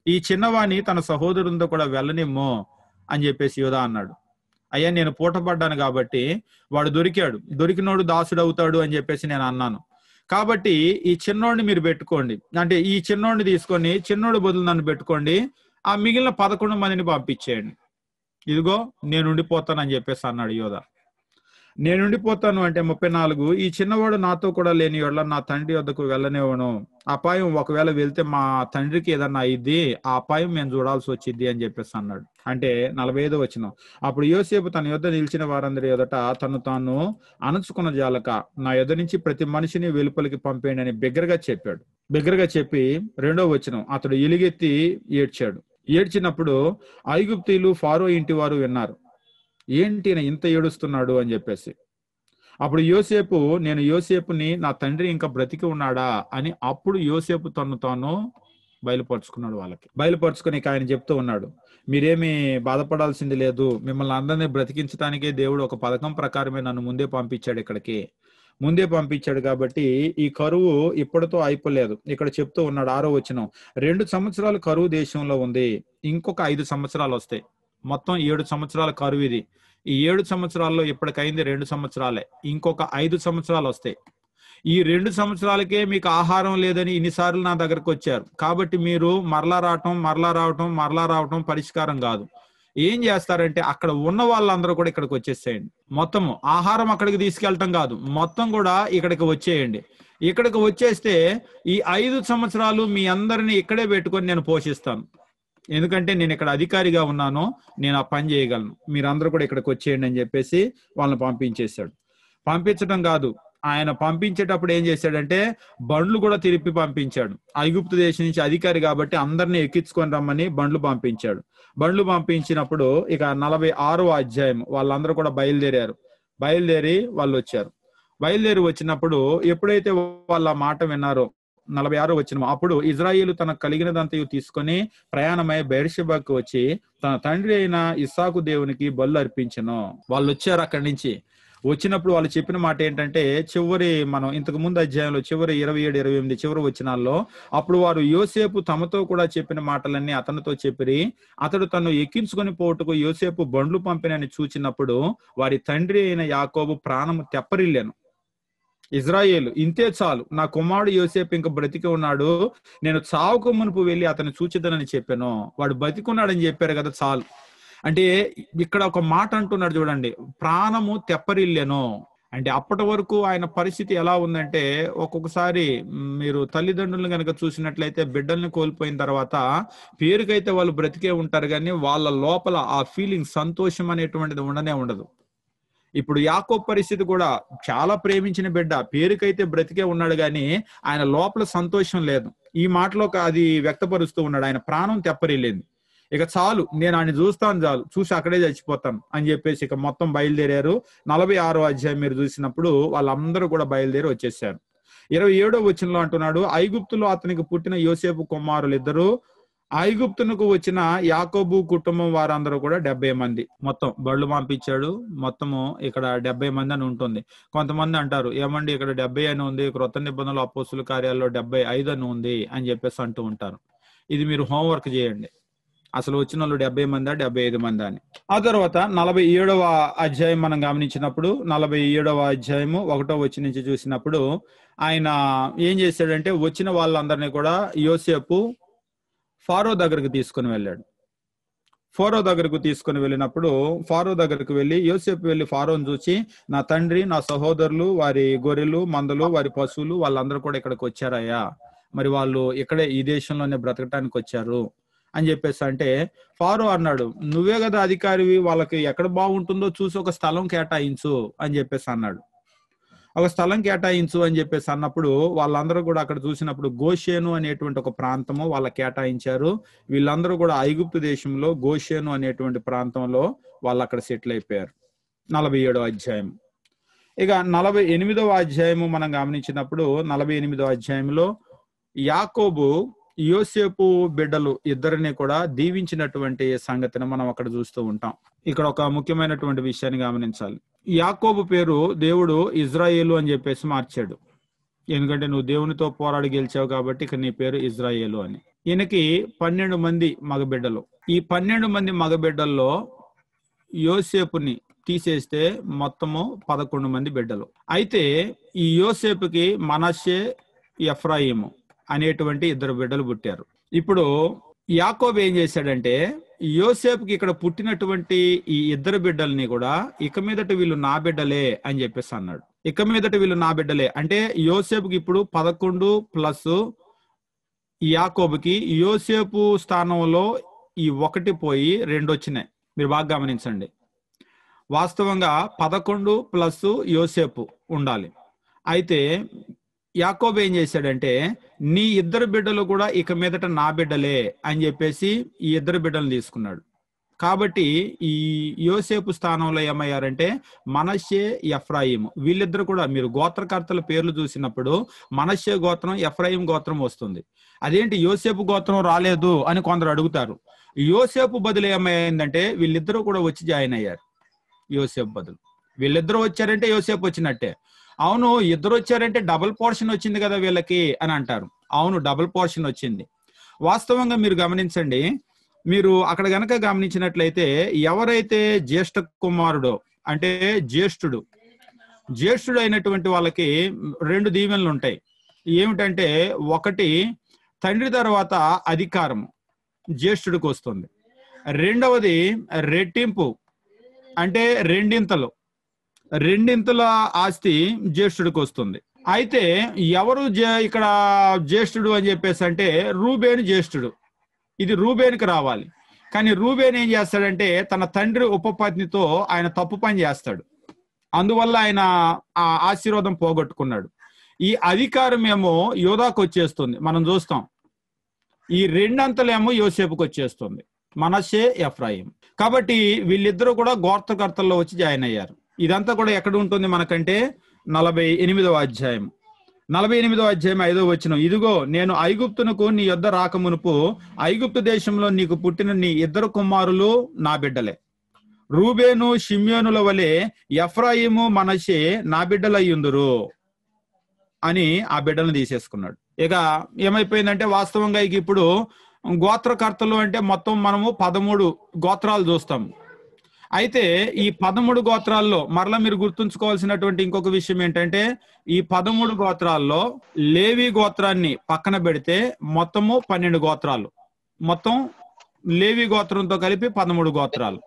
ఈ చిన్నవాణి తన సహోదరునితో కూడా వెళ్ళనిమ్ము అని చెప్పేసి యోధా అన్నాడు. అయ్యా నేను పూటపడ్డాను కాబట్టి వాడు దొరికాడు, దొరికినోడు దాసుడు అవుతాడు అని చెప్పేసి నేను అన్నాను. కాబట్టి ఈ చిన్నోడిని మీరు పెట్టుకోండి, అంటే ఈ చిన్నోడిని తీసుకొని చిన్నోడు బదులు నన్ను పెట్టుకోండి, ఆ మిగిలిన 11 మందిని పంపించేయండి, ఇదిగో నేను ఉండిపోతానని చెప్పేసి అన్నాడు యోధా. నేను ఉండిపోతాను అంటే 34, ఈ చిన్నవాడు నాతో కూడా లేని యెడల నా తండ్రి వద్దకు వెళ్ళనివ్వను, అపాయం ఒకవేళ వెళ్తే మా తండ్రికి ఏదన్నా అయింది, ఆ అపాయం మేము చూడాల్సి వచ్చింది అని చెప్పేసి అన్నాడు. అంటే 45వ వచనం, అప్పుడు యోసేపు తన యొద్ద నిలిచిన వారందరి ఎదుట తను తాను అణచుకున్న జాలక నా యొద్ద నుంచి ప్రతి మనిషిని వెలుపలికి పంపేయండి అని బిగ్గరగా చెప్పాడు. బిగ్గరగా చెప్పి 2వ వచనం, అతడు ఎలుగెత్తి ఏడ్చాడు. ఏడ్చినప్పుడు ఐగుప్తీయులు ఫారో ఇంటి వారు విన్నారు, ఏంటి ఇంత ఏడుస్తున్నాడు అని చెప్పేసి. అప్పుడు యోసేపు, నేను యోసేపుని, నా తండ్రి ఇంకా బ్రతికి ఉన్నాడా అని అప్పుడు యోసేపు తను తాను బయలుపరుచుకున్నాడు. వాళ్ళకి బయలుపరుచుకుని ఆయన చెప్తూ ఉన్నాడు, మీరేమి బాధపడాల్సింది లేదు, మిమ్మల్ని అందరినీ బ్రతికించడానికే దేవుడు ఒక పథకం ప్రకారమే నన్ను ముందే పంపించాడు, ఇక్కడికి ముందే పంపించాడు. కాబట్టి ఈ కరువు ఇప్పటితో అయిపోలేదు. ఇక్కడ చెప్తూ ఉన్నాడు 6వ వచనం, 2 సంవత్సరాలు కరువు దేశంలో ఉంది, ఇంకొక 5 సంవత్సరాలు వస్తాయి, మొత్తం 7 సంవత్సరాల కరువు ఇది. ఈ 7 సంవత్సరాల్లో ఇప్పటికైంది 2 సంవత్సరాలే, ఇంకొక 5 సంవత్సరాలు వస్తాయి. ఈ 2 సంవత్సరాలకే మీకు ఆహారం లేదని ఇన్నిసార్లు నా దగ్గరకు వచ్చారు. కాబట్టి మీరు మరలా రావటం పరిష్కారం కాదు. ఏం చేస్తారంటే అక్కడ ఉన్న వాళ్ళందరూ కూడా ఇక్కడికి వచ్చేసేయండి, మొత్తం ఆహారం అక్కడికి తీసుకెళ్ళటం కాదు, మొత్తం కూడా ఇక్కడికి వచ్చేయండి. ఇక్కడికి వచ్చేస్తే ఈ 5 సంవత్సరాలు మీ అందరినీ ఇక్కడే పెట్టుకొని నేను పోషిస్తాను, ఎందుకంటే నేను ఇక్కడ అధికారిగా ఉన్నాను, నేను ఆ పని చేయగలను, మీరందరూ కూడా ఇక్కడికి వచ్చేయండి అని చెప్పేసి వాళ్ళని పంపించేశాడు. పంపించడం కాదు, ఆయన పంపించేటప్పుడు ఏం చేశాడంటే బండ్లు కూడా తిరిపి పంపించాడు. ఐగుప్తు దేశం నుంచి అధికారి కాబట్టి అందరినీ ఎక్కించుకొని రమ్మని బండ్లు పంపించాడు. బండ్లు పంపించినప్పుడు ఇక 46వ అధ్యాయం వాళ్ళందరూ కూడా బయలుదేరి వాళ్ళు వచ్చారు. బయలుదేరి వచ్చినప్పుడు ఎప్పుడైతే వాళ్ళ మాట విన్నారో 46వ వచనం, అప్పుడు ఇజ్రాయేలు తనకు కలిగినదంతయు తీసుకొని ప్రయాణమై బెర్షెబాకు వచ్చి తన తండ్రి అయిన ఇస్సాకు దేవునికి బలు అర్పించెను. వాళ్ళు వచ్చారు. అక్కడి నుంచి వచ్చినప్పుడు వాళ్ళు చెప్పిన మాట ఏంటంటే, మనం ఇంతకు ముందు అధ్యాయంలో చివరి 27, 28 చివరి వచనాల్లో, అప్పుడు వారు యోసేపు తమతో కూడా చెప్పిన మాటలన్నీ అతనితో చెప్పిరి. అతడు తను ఎక్కించుకొని పోటుకు యోసేపు బండ్లు పంపినని చూచినప్పుడు వారి తండ్రి అయిన యాకోబు ప్రాణము తెప్పరిల్లాను. ఇజ్రాయేలు, ఇంతే చాలు, నా కుమారుడు యోసేపు ఇంక బ్రతికి ఉన్నాడు, నేను చావుకు మునుపు వెళ్ళి అతను చూచిదనని చెప్పాను. వాడు బతికున్నాడని చెప్పారు కదా, చాలు. అంటే ఇక్కడ ఒక మాట అంటున్నాడు చూడండి, ప్రాణము తెప్పరిల్లెను. అంటే అప్పటి వరకు ఆయన పరిస్థితి ఎలా ఉందంటే, ఒక్కొక్కసారి మీరు తల్లిదండ్రులను కనుక చూసినట్లయితే బిడ్డల్ని కోల్పోయిన తర్వాత పేరుకైతే వాళ్ళు బ్రతికే ఉంటారు, కానీ వాళ్ళ లోపల ఆ ఫీలింగ్, సంతోషం అనేటువంటిది ఉండనే ఉండదు. ఇప్పుడు యాకోబు పరిస్థితి కూడా, చాలా ప్రేమించిన బిడ్డ, పేరుకైతే బ్రతికే ఉన్నాడు కానీ ఆయన లోపల సంతోషం లేదు. ఈ మాటలో అది వ్యక్తపరుస్తూ ఉన్నాడు, ఆయన ప్రాణం తెప్పరిల్లింది. ఇక చాలు, నేను ఆయన చూస్తాను, చాలు, చూసి అక్కడే చచ్చిపోతాను అని చెప్పేసి ఇక మొత్తం బయలుదేరారు. 46వ అధ్యాయం మీరు చూసినప్పుడు వాళ్ళందరూ కూడా బయలుదేరి వచ్చేసారు. 27వ వచనంలో అంటున్నాడు, ఐగుప్తులో అతనికి పుట్టిన యోసేపు కుమారులు ఇద్దరు, ఐగుప్తునకు వచ్చిన యాకోబు కుటుంబం వారందరూ కూడా 70 మంది. మొత్తం బళ్ళు పంపించాడు. మొత్తము ఇక్కడ 70 మంది అని ఉంటుంది. కొంతమంది అంటారు, ఏమండి ఇక్కడ 70 అని ఉంది, క్రొత్త నిబంధనలు అపోస్తుల కార్యాల్లో 75 అని ఉంది అని చెప్పేసి అంటూ ఉంటారు. ఇది మీరు హోంవర్క్ చేయండి, అసలు వచ్చిన వాళ్ళు 70 మందా 75 మందా అని. ఆ తర్వాత 47వ అధ్యాయం మనం గమనించినప్పుడు, 47వ అధ్యాయము 1వ వచనం నుంచి చూసినప్పుడు ఆయన ఏం చేశాడంటే, వచ్చిన వాళ్ళందరినీ కూడా యోసేపు ఫారో దగ్గరకు తీసుకుని వెళ్ళాడు. ఫారో దగ్గరకు తీసుకుని వెళ్ళినప్పుడు ఫారో దగ్గరకు వెళ్ళి యోసేపు వెళ్ళి ఫారోని చూసి, నా తండ్రి, నా సహోదరులు, వారి గొర్రెలు మందలు, వారి పశువులు వాళ్ళందరూ కూడా ఇక్కడికి వచ్చారయ్యా, మరి వాళ్ళు ఇక్కడే ఈ దేశంలోనే బ్రతకటానికి వచ్చారు అని చెప్పేసి అంటే, ఫారో అన్నాడు, నువ్వే కదా అధికారివి, వాళ్ళకి ఎక్కడ బాగుంటుందో చూసి ఒక స్థలం కేటాయించు అని చెప్పేసి అన్నాడు. ఒక స్థలం కేటాయించు అని చెప్పేసి అన్నప్పుడు వాళ్ళందరూ కూడా అక్కడ చూసినప్పుడు గోషేను అనేటువంటి ఒక ప్రాంతము వాళ్ళ కేటాయించారు. వీళ్ళందరూ కూడా ఐగుప్తు దేశంలో గోషేను అనేటువంటి ప్రాంతంలో వాళ్ళు అక్కడ సెటిల్ అయిపోయారు. 47వ అధ్యాయం. ఇక 48వ అధ్యాయము మనం గమనించినప్పుడు 48వ అధ్యాయంలో యాకోబు యోసేపు బిడ్డలు ఇద్దరిని కూడా దీవించినటువంటి సంగతిని మనం అక్కడ చూస్తూ ఉంటాం. ఇక్కడ ఒక ముఖ్యమైనటువంటి విషయాన్ని గమనించాలి. యాకోబు పేరు దేవుడు ఇజ్రాయేలు అని చెప్పేసి మార్చాడు. ఎందుకంటే నువ్వు దేవునితో పోరాడి గెలిచావు కాబట్టి ఇక నీ పేరు ఇజ్రాయేలు అని. ఈయనకి 12 మంది మగబిడ్డలు. ఈ 12 మంది మగబిడ్డల్లో యోసేపుని తీసేస్తే మొత్తము 11 మంది బిడ్డలు. అయితే ఈ యోసేపుకి మనష్షే, ఎఫ్రాయిము అనేటువంటి 2 బిడ్డలు పుట్టారు. ఇప్పుడు యాకోబు ఏం చేశాడంటే, యోసేపుకి ఇక్కడ పుట్టినటువంటి ఈ 2 బిడ్డల్ని కూడా ఇక మీదట వీళ్ళు నా బిడ్డలే అని చెప్పేసి అన్నాడు. ఇక మీదట వీళ్ళు నా బిడ్డలే అంటే యోసేపుకి ఇప్పుడు 11 ప్లస్ యాకోబుకి యోసేపు స్థానంలో ఈ 1 పోయి 2 వచ్చినాయి. మీరు బాగా గమనించండి. వాస్తవంగా 11 ప్లస్ యోసేపు ఉండాలి. అయితే యాకోబు ఏం చేశాడంటే, నీ 2 బిడ్డలు కూడా ఇక మీదట నా బిడ్డలే అని చెప్పేసి ఈ 2 బిడ్డలు తీసుకున్నాడు. కాబట్టి ఈ యోసేపు స్థానంలో ఏమయ్యారంటే మనష్షే, ఎఫ్రాయిము, వీళ్ళిద్దరు కూడా మీరు గోత్రకర్తల పేర్లు చూసినప్పుడు మనష్షే గోత్రం, ఎఫ్రాయిం గోత్రం వస్తుంది. అదేంటి యోసేపు గోత్రం రాలేదు అని కొందరు అడుగుతారు. యోసేపు బదులు ఏమైందంటే వీళ్ళిద్దరూ కూడా వచ్చి జాయిన్ అయ్యారు. యోసేపు బదులు వీళ్ళిద్దరూ వచ్చారంటే యోసేపు వచ్చినట్టే. అవును, 2 వచ్చారంటే డబుల్ పోర్షన్ వచ్చింది కదా వీళ్ళకి అని అంటారు. అవును, డబుల్ పోర్షన్ వచ్చింది. వాస్తవంగా మీరు గమనించండి, మీరు అక్కడ గనక గమనించినట్లయితే ఎవరైతే జ్యేష్ఠ కుమారుడో అంటే జ్యేష్ఠుడు అయినటువంటి వాళ్ళకి 2 దీవెనలు ఉంటాయి. ఏమిటంటే, ఒకటి తండ్రి తర్వాత అధికారం జ్యేష్ఠుడికి వస్తుంది. రెండవది రెట్టింపు అంటే రెండింతల ఆస్తి జ్యేష్ఠుడికి వస్తుంది. అయితే ఎవరు ఇక్కడ జ్యేష్ఠుడు అని చెప్పేసి అంటే రూబేను జ్యేష్ఠుడు. ఇది రూబేనుకి రావాలి. కానీ రూబేన్ ఏం చేస్తాడంటే తన తండ్రి ఉపపత్నితో ఆయన తప్పు పని చేస్తాడు. అందువల్ల ఆయన ఆ ఆశీర్వాదం పోగొట్టుకున్నాడు. ఈ అధికారం ఏమో యోధాకు వచ్చేస్తుంది, మనం చూస్తాం. ఈ రెండంతలేమో యోసేపుకి వచ్చేస్తుంది, మనష్షే, ఎఫ్రాయిం. కాబట్టి వీళ్ళిద్దరూ కూడా గోత్రకర్తల్లో వచ్చి జాయిన్ అయ్యారు. ఇదంతా కూడా ఎక్కడ ఉంటుంది మనకంటే 48వ అధ్యాయం. 48వ అధ్యాయం 5వ వచనం. ఇదిగో నేను ఐగుప్తునకు నీ యొద్ద రాకమునుపు ఐగుప్తు దేశంలో నీకు పుట్టిన నీ ఇద్దరు కుమారులు నా బిడ్డలే. రూబేను షిమ్యోనుల వలె ఎఫ్రాయిము మనష్షే నా బిడ్డలయ్యుందురు అని ఆ బిడ్డలను తీసేసుకున్నాడు. ఇక ఏమైపోయిందంటే వాస్తవంగా ఇక ఇప్పుడు గోత్రకర్తలు అంటే మొత్తం మనము 13 గోత్రాలు చూస్తాం. అయితే ఈ 13 గోత్రాల్లో మరలా మీరు గుర్తుంచుకోవాల్సినటువంటి ఇంకొక విషయం ఏంటంటే, ఈ 13 గోత్రాల్లో లేవి గోత్రాన్ని పక్కన పెడితే మొత్తము 12 గోత్రాలు. మొత్తం లేవి గోత్రంతో కలిపి 13 గోత్రాలు.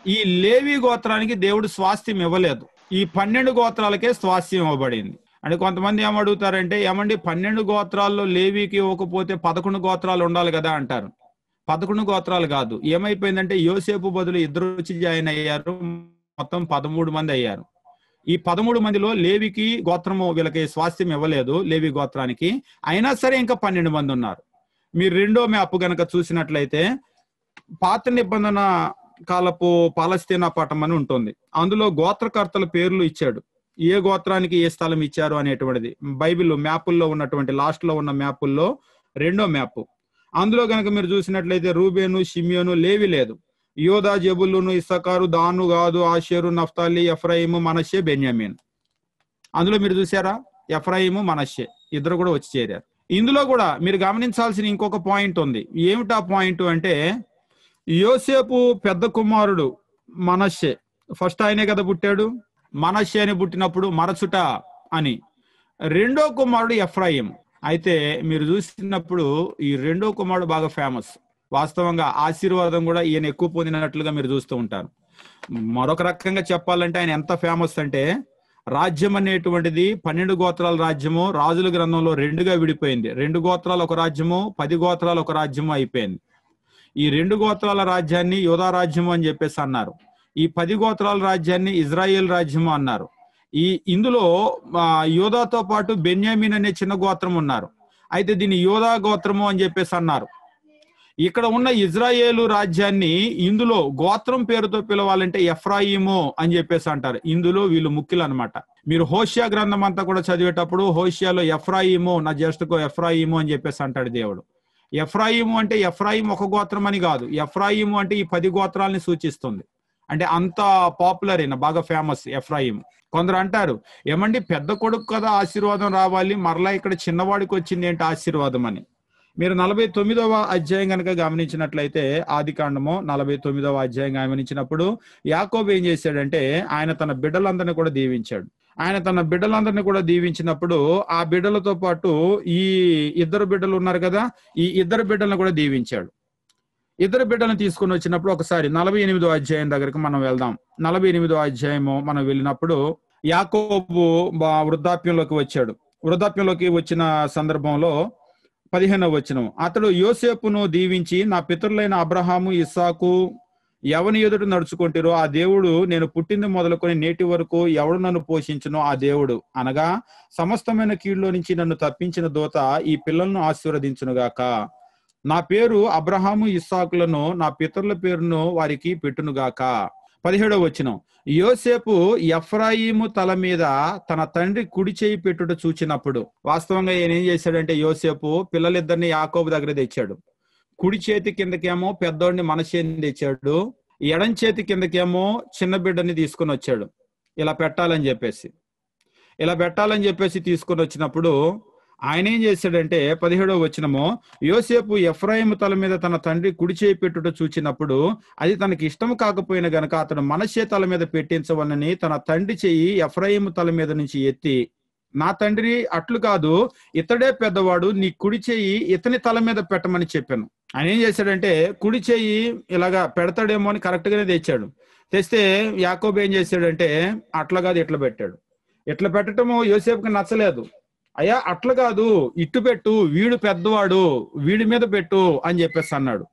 ఈ లేవి గోత్రానికి దేవుడు స్వాస్థ్యం ఇవ్వలేదు, ఈ 12 గోత్రాలకే స్వాస్థ్యం ఇవ్వబడింది. అంటే కొంతమంది ఏమడుగుతారంటే, ఏమండి 12 గోత్రాల్లో లేవికి ఇవ్వకపోతే 11 గోత్రాలు ఉండాలి కదా అంటారు. 11 గోత్రాలు కాదు. ఏమైపోయిందంటే యోసేపు బదులు ఇద్దరు వచ్చి జాయిన్ అయ్యారు, మొత్తం 13 మంది అయ్యారు. ఈ 13 మందిలో లేవికి గోత్రము వీళ్ళకి స్వాస్థ్యం ఇవ్వలేదు, లేవి గోత్రానికి. అయినా సరే ఇంకా 12 మంది ఉన్నారు. మీరు రెండో మ్యాప్ గనక చూసినట్లయితే పాత నిబంధన కాలపు పాలస్తీనా పట్టం అని ఉంటుంది. అందులో గోత్రకర్తల పేర్లు ఇచ్చాడు, ఏ గోత్రానికి ఏ స్థలం ఇచ్చారు అనేటువంటిది. బైబిల్ మ్యాపుల్లో ఉన్నటువంటి లాస్ట్ లో ఉన్న మ్యాపుల్లో రెండో మ్యాప్. అందులో గనక మీరు చూసినట్లయితే రూబేను, షిమ్యోను, లేవి లేదు. యోదా, జెబులూను, ఇస్సాకారు, దాను, గాదు, ఆషేరు, నఫ్తాలి, ఎఫ్రాయిము, మనష్షే, బెన్యామీన్. అందులో మీరు చూసారా, ఎఫ్రాయిము, మనష్షే ఇద్దరు కూడా వచ్చి చేరారు. ఇందులో కూడా మీరు గమనించాల్సిన ఇంకొక పాయింట్ ఉంది. ఏమిటా పాయింట్ అంటే, యోసేపు పెద్ద కుమారుడు మనష్షే, ఫస్ట్ ఆయనే కదా పుట్టాడు. మనష్షే అని పుట్టినప్పుడు మరచుట అని. రెండో కుమారుడు ఎఫ్రాయిం. అయితే మీరు చూసినప్పుడు ఈ రెండో కుమారుడు బాగా ఫేమస్. వాస్తవంగా ఆశీర్వాదం కూడా ఈయన ఎక్కువ పొందినట్లుగా మీరు చూస్తూ ఉంటారు. మరొక రకంగా చెప్పాలంటే ఆయన ఎంత ఫేమస్ అంటే, రాజ్యం అనేటువంటిది 12 గోత్రాల రాజ్యము రాజుల గ్రంథంలో 2గా విడిపోయింది. 2 గోత్రాలు ఒక రాజ్యము, 10 గోత్రాలు ఒక రాజ్యము అయిపోయింది. ఈ 2 గోత్రాల రాజ్యాన్ని యోధా రాజ్యము అని చెప్పేసి అన్నారు. ఈ 10 గోత్రాల రాజ్యాన్ని ఇజ్రాయేల్ రాజ్యము అన్నారు. ఇందులో యోధాతో పాటు బెన్యామీన్ అనే చిన్న గోత్రం ఉన్నారు. అయితే దీన్ని యోధా గోత్రము అని చెప్పేసి అన్నారు. ఇక్కడ ఉన్న ఇజ్రాయేలు రాజ్యాన్ని ఇందులో గోత్రం పేరుతో పిలవాలంటే ఎఫ్రాయిము అని చెప్పేసి అంటారు. ఇందులో వీళ్ళు ముఖ్యులు అనమాట. మీరు హోషియా గ్రంథం అంతా కూడా చదివేటప్పుడు హోషియాలో ఎఫ్రాయిము, నా జ్యేష్ఠకో ఎఫ్రాయిము అని చెప్పేసి అంటాడు దేవుడు. ఎఫ్రాయిము అంటే ఎఫ్రాయిం ఒక గోత్రం అని కాదు, ఎఫ్రాయిము అంటే ఈ 10 గోత్రాలని సూచిస్తుంది. అంటే అంత పాపులర్ అయిన బాగా ఫేమస్ ఎఫ్రాయిం. కొందరు అంటారు, ఏమండి పెద్ద కొడుకు కదా ఆశీర్వాదం రావాలి, మరలా ఇక్కడ చిన్నవాడికి వచ్చింది ఏంటి ఆశీర్వాదం అని. మీరు 49వ అధ్యాయం కనుక గమనించినట్లయితే, ఆది కాండము 49వ అధ్యాయం గమనించినప్పుడు యాకోబు ఏం చేశాడంటే, ఆయన తన బిడ్డలందరినీ కూడా దీవించాడు. ఆయన తన బిడ్డలందరినీ కూడా దీవించినప్పుడు ఆ బిడ్డలతో పాటు ఈ ఇద్దరు బిడ్డలు ఉన్నారు కదా, ఈ ఇద్దరు బిడ్డలను కూడా దీవించాడు. ఇద్దరు బిడ్డలను తీసుకుని వచ్చినప్పుడు ఒకసారి 48వ అధ్యాయం దగ్గరకు మనం వెళ్దాం. 48వ అధ్యాయము మనం వెళ్ళినప్పుడు యాకోబు వృద్ధాప్యంలోకి వచ్చాడు. వృద్ధాప్యంలోకి వచ్చిన సందర్భంలో 15వ వచనం, అతడు యోసేపును దీవించి, నా పితరులైన అబ్రహాము, ఇస్సాకు ఎవని ఎదుట నడుచుకుంటారో ఆ దేవుడు నేను పుట్టింది మొదలుకొని నేటి వరకు ఎవడు నన్ను పోషించునో ఆ దేవుడు, అనగా సమస్తమైన కీడులో నుంచి నన్ను తప్పించిన దూత ఈ పిల్లలను ఆశీర్వదించునుగాక. నా పేరు అబ్రహాము, ఇస్సాకులను నా పితరుల పేరును వారికి పెట్టునుగాక. 17వ వచనం, యోసేపు ఎఫ్రాయిము తల మీద తన తండ్రి కుడి చేయి పెట్టుట చూచినప్పుడు. వాస్తవంగా ఈయన ఏం చేశాడంటే, యోసేపు పిల్లలిద్దరిని యాకోబు దగ్గర తెచ్చాడు. కుడి చేతి కిందకేమో పెద్దోడిని మనష్షేని తెచ్చాడు, ఎడం చేతి కిందకేమో చిన్న బిడ్డని తీసుకుని వచ్చాడు. ఇలా పెట్టాలని చెప్పేసి తీసుకుని వచ్చినప్పుడు ఆయన ఏం చేశాడంటే, 17వ వచనము, యోసేపు ఎఫ్రాయిము తల మీద తన తండ్రి కుడి చేయి పెట్టుట చూచినప్పుడు అది తనకి ఇష్టం కాకపోయిన గనక అతడు మనష్షే తల మీద పెట్టించవలని తన తండ్రి చెయ్యి ఎఫ్రాయిము తల మీద నుంచి ఎత్తి, నా తండ్రి అట్లు కాదు, ఇతడే పెద్దవాడు, నీ కుడి చెయ్యి ఇతని తల మీద పెట్టమని చెప్పాను. ఆయన ఏం చేశాడంటే, కుడి చెయ్యి ఇలాగా పెడతాడేమో అని కరెక్ట్ గానే తెచ్చాడు. తెస్తే యాకోబు ఏం చేశాడంటే, అట్లా కాదు ఇట్లా పెట్టాడు. ఇట్లా పెట్టడము యోసేపుకి నచ్చలేదు. అయ్యా అట్లా కాదు, ఇట్టు పెట్టు, వీడు పెద్దవాడు, వీడి మీద పెట్టు అని చెప్పేసి అన్నాడు.